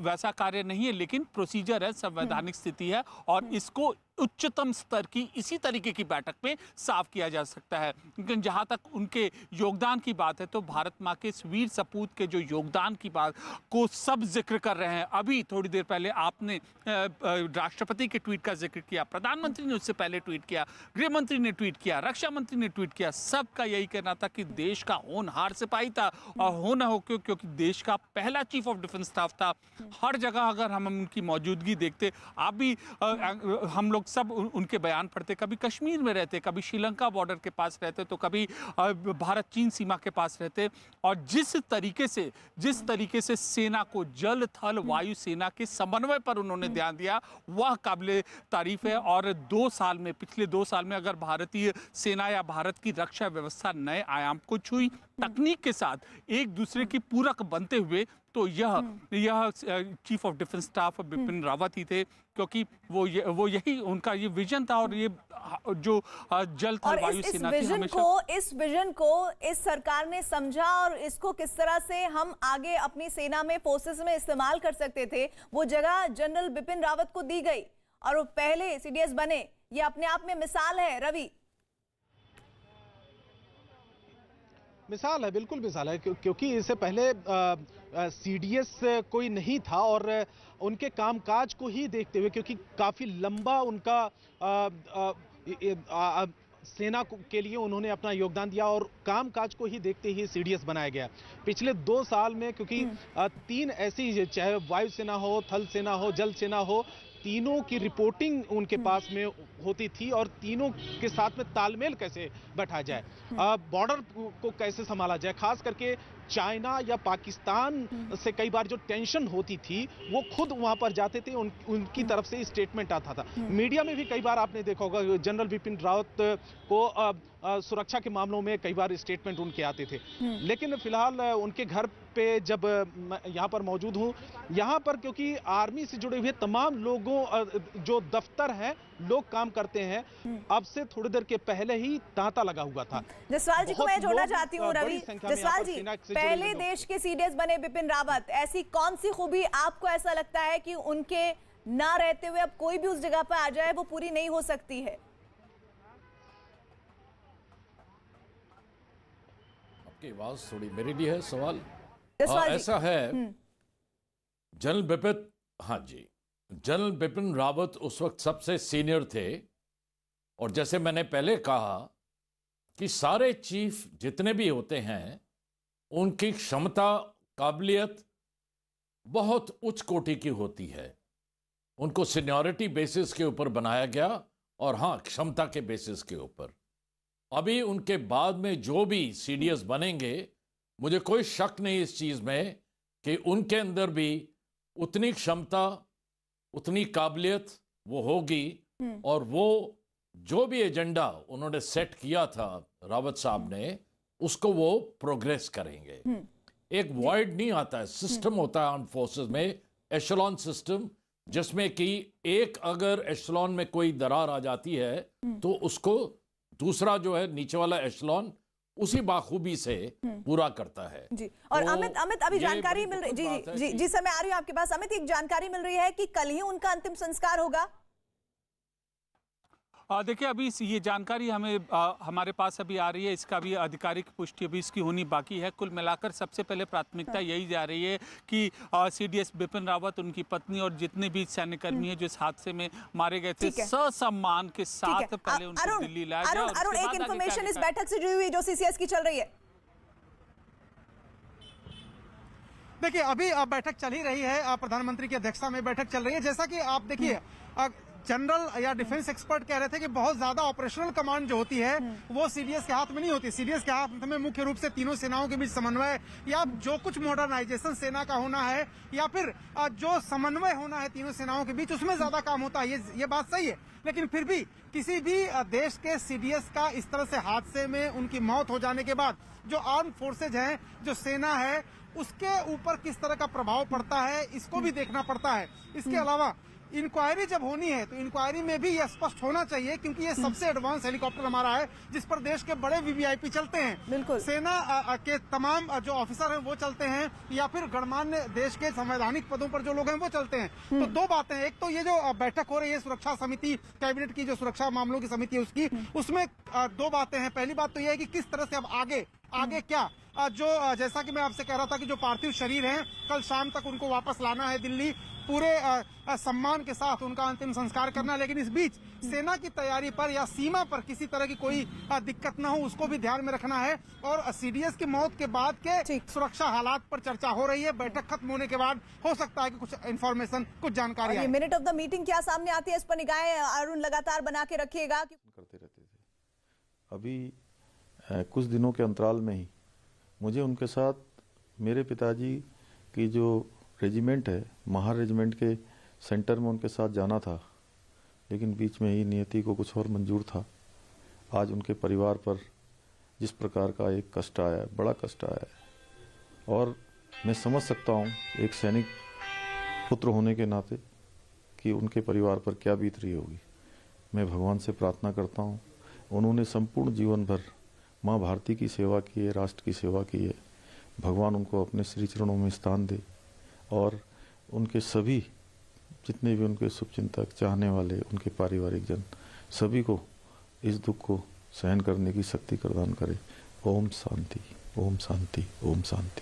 वैसा कार्य नहीं है, लेकिन प्रोसीजर है, संवैधानिक स्थिति है और इसको उच्चतम स्तर की इसी तरीके की बैठक में साफ किया जा सकता है। लेकिन जहां तक उनके योगदान की बात है तो भारत मां के इस वीर सपूत के जो योगदान की बात को सब जिक्र कर रहे हैं। अभी थोड़ी देर पहले आपने राष्ट्रपति के ट्वीट का जिक्र किया, प्रधानमंत्री ने उससे पहले ट्वीट किया, गृह मंत्री ने ट्वीट किया, रक्षा मंत्री ने ट्वीट किया। सबका यही कहना था कि देश का होनहार सिपाही था और हो ना हो क्योंकि देश का पहला चीफ ऑफ डिफेंस स्टाफ था। हर जगह अगर हम उनकी मौजूदगी देखते, आप भी हम लोग सब उनके बयान पढ़ते, कभी कश्मीर में रहते, कभी श्रीलंका बॉर्डर के पास रहते, तो कभी भारत चीन सीमा के पास रहते और जिस तरीके से सेना को जल थल वायु सेना के समन्वय पर उन्होंने ध्यान दिया वह काबिले तारीफ है। और पिछले 2 साल में अगर भारतीय सेना या भारत की रक्षा व्यवस्था नए आयाम को छुई, तकनीक के साथ एक दूसरे की पूरक बनते हुए, तो यह chief of defence staff Bipin Rawat ही थे, क्योंकि वो यही उनका ये विजन था और ये जो जल थल वायु सेना थी हमेशा। इस विजन को इस सरकार ने समझा और इसको किस तरह से हम आगे अपनी सेना में, फोर्सेस में इस्तेमाल कर सकते थे, वो जगह जनरल बिपिन रावत को दी गई और वो पहले सीडीएस बने। ये अपने आप में मिसाल है। रवि, मिसाल है, बिल्कुल मिसाल है, क्योंकि इससे पहले सीडीएस कोई नहीं था और उनके कामकाज को ही देखते हुए, क्योंकि काफी लंबा उनका सेना के लिए उन्होंने अपना योगदान दिया और कामकाज को ही देखते ही सीडीएस बनाया गया। पिछले 2 साल में, क्योंकि 3 ऐसी, चाहे वायुसेना हो, थल सेना हो, जल सेना हो, तीनों की रिपोर्टिंग उनके पास में होती थी और तीनों के साथ में तालमेल कैसे बैठा जाए, बॉर्डर को कैसे संभाला जाए, खास करके चाइना या पाकिस्तान से कई बार जो टेंशन होती थी वो खुद वहां पर जाते थे, उनकी तरफ से स्टेटमेंट आता था। मीडिया में भी कई बार आपने देखा होगा जनरल बिपिन रावत को सुरक्षा के मामलों में कई बार स्टेटमेंट उनके आते थे। लेकिन फिलहाल उनके घर पे जब यहाँ पर मौजूद हूँ, यहाँ पर क्योंकि आर्मी से जुड़े हुए तमाम लोगों जो दफ्तर हैं, लोग काम करते हैं, अब से थोड़ी देर के पहले ही तांता लगा हुआ था। जसवाल जी को मैं जोड़ना चाहती हूँ। रवि, जसवाल जी, पहले देश के सीडीएस बने बिपिन रावत, ऐसी कौन सी खूबी आपको ऐसा लगता है कि उनके ना रहते हुए अब कोई भी उस जगह पर आ जाए वो पूरी नहीं हो सकती है? आपकी आवाज थोड़ी मेरे लिए है सवाल। ऐसा है, जनरल बिपिन रावत उस वक्त सबसे सीनियर थे और जैसे मैंने पहले कहा कि सारे चीफ जितने भी होते हैं उनकी क्षमता, काबिलियत बहुत उच्च कोटि की होती है। उनको सीनियरिटी बेसिस के ऊपर बनाया गया और हाँ, क्षमता के बेसिस के ऊपर। अभी उनके बाद में जो भी सीडीएस बनेंगे, मुझे कोई शक नहीं इस चीज में कि उनके अंदर भी उतनी क्षमता, उतनी काबिलियत वो होगी और वो जो भी एजेंडा उन्होंने सेट किया था रावत साहब ने, उसको वो प्रोग्रेस करेंगे। एक वॉइड नहीं आता है, सिस्टम होता है आर्म्ड फोर्सेस में, एशेलॉन सिस्टम, जिसमें कि एक अगर एशेलॉन में कोई दरार आ जाती है तो उसको दूसरा जो है नीचे वाला एशेलॉन उसी बाखूबी से पूरा करता है। जी, और तो अमित अभी जानकारी मिल रही जी सर, मैं आ रही हूँ आपके पास। अमित, एक जानकारी मिल रही है कि कल ही उनका अंतिम संस्कार होगा। देखिए अभी ये जानकारी हमारे पास अभी आ रही है, इसका भी आधिकारिक पुष्टि अभी इसकी होनी बाकी है। कुल मिलाकर सबसे पहले प्राथमिकता यही जा रही है कि सीडीएस बिपिन रावत, उनकी पत्नी और जितने भी सैन्यकर्मी हैं जो इस हादसे में मारे गए थे, ससम्मान के साथ पहले उनको दिल्ली लाया जाए। अरुण, एक इन्फॉर्मेशन इस बैठक से जुड़ी हुई जो सीसीएस की चल रही है। देखिए अभी बैठक चल ही रही है, प्रधानमंत्री की अध्यक्षता में बैठक चल रही है। जैसा कि आप देखिए जनरल या डिफेंस एक्सपर्ट कह रहे थे कि बहुत ज्यादा ऑपरेशनल कमांड जो होती है वो सीडीएस के हाथ में नहीं होती। सीडीएस के हाथ में मुख्य रूप से तीनों सेनाओं के बीच समन्वय या जो कुछ मॉडर्नाइजेशन सेना का होना है या फिर जो समन्वय होना है तीनों सेनाओं के बीच, उसमें ज्यादा काम होता है। ये बात सही है, लेकिन फिर भी किसी भी देश के सीडीएस का इस तरह से हादसे में उनकी मौत हो जाने के बाद जो आर्म फोर्सेज हैं, जो सेना है, उसके ऊपर किस तरह का प्रभाव पड़ता है इसको भी देखना पड़ता है। इसके अलावा इंक्वायरी जब होनी है तो इंक्वायरी में भी यह स्पष्ट होना चाहिए, क्योंकि ये सबसे एडवांस हेलीकॉप्टर हमारा है जिस पर देश के बड़े वीवीआईपी चलते हैं। बिल्कुल। सेना के तमाम जो ऑफिसर हैं वो चलते हैं या फिर गणमान्य देश के संवैधानिक पदों पर जो लोग हैं वो चलते हैं। तो दो बातें, एक तो ये जो बैठक हो रही है सुरक्षा समिति, कैबिनेट की जो सुरक्षा मामलों की समिति है उसकी, उसमें दो बातें हैं। पहली बात तो यह है कि किस तरह से अब आगे क्या, जो जैसा कि मैं आपसे कह रहा था कि जो पार्थिव शरीर हैं कल शाम तक उनको वापस लाना है दिल्ली, पूरे सम्मान के साथ उनका अंतिम संस्कार करना है। लेकिन इस बीच सेना की तैयारी पर या सीमा पर किसी तरह की कोई दिक्कत न हो उसको भी ध्यान में रखना है। और सीडीएस की मौत के बाद के सुरक्षा हालात पर चर्चा हो रही है। बैठक खत्म होने के बाद हो सकता है कि कुछ इन्फॉर्मेशन, कुछ जानकारी आए। मिनट ऑफ द मीटिंग क्या सामने आती है, इस पर निगाहें अरुण लगातार बना के रखिएगा। करते रहते थे। अभी कुछ दिनों के अंतराल में ही मुझे उनके साथ मेरे पिताजी की जो रेजिमेंट है, महार रेजिमेंट के सेंटर में उनके साथ जाना था, लेकिन बीच में ही नियति को कुछ और मंजूर था। आज उनके परिवार पर जिस प्रकार का एक कष्ट आया, बड़ा कष्ट आया है, और मैं समझ सकता हूँ एक सैनिक पुत्र होने के नाते कि उनके परिवार पर क्या बीत रही होगी। मैं भगवान से प्रार्थना करता हूँ, उन्होंने संपूर्ण जीवन भर माँ भारती की सेवा की है, राष्ट्र की सेवा की है। भगवान उनको अपने श्री चरणों में स्थान दे और उनके सभी जितने भी उनके शुभचिंतक, चाहने वाले, उनके पारिवारिक जन, सभी को इस दुख को सहन करने की शक्ति प्रदान करे। ओम शांति, ओम शांति, ओम शांति।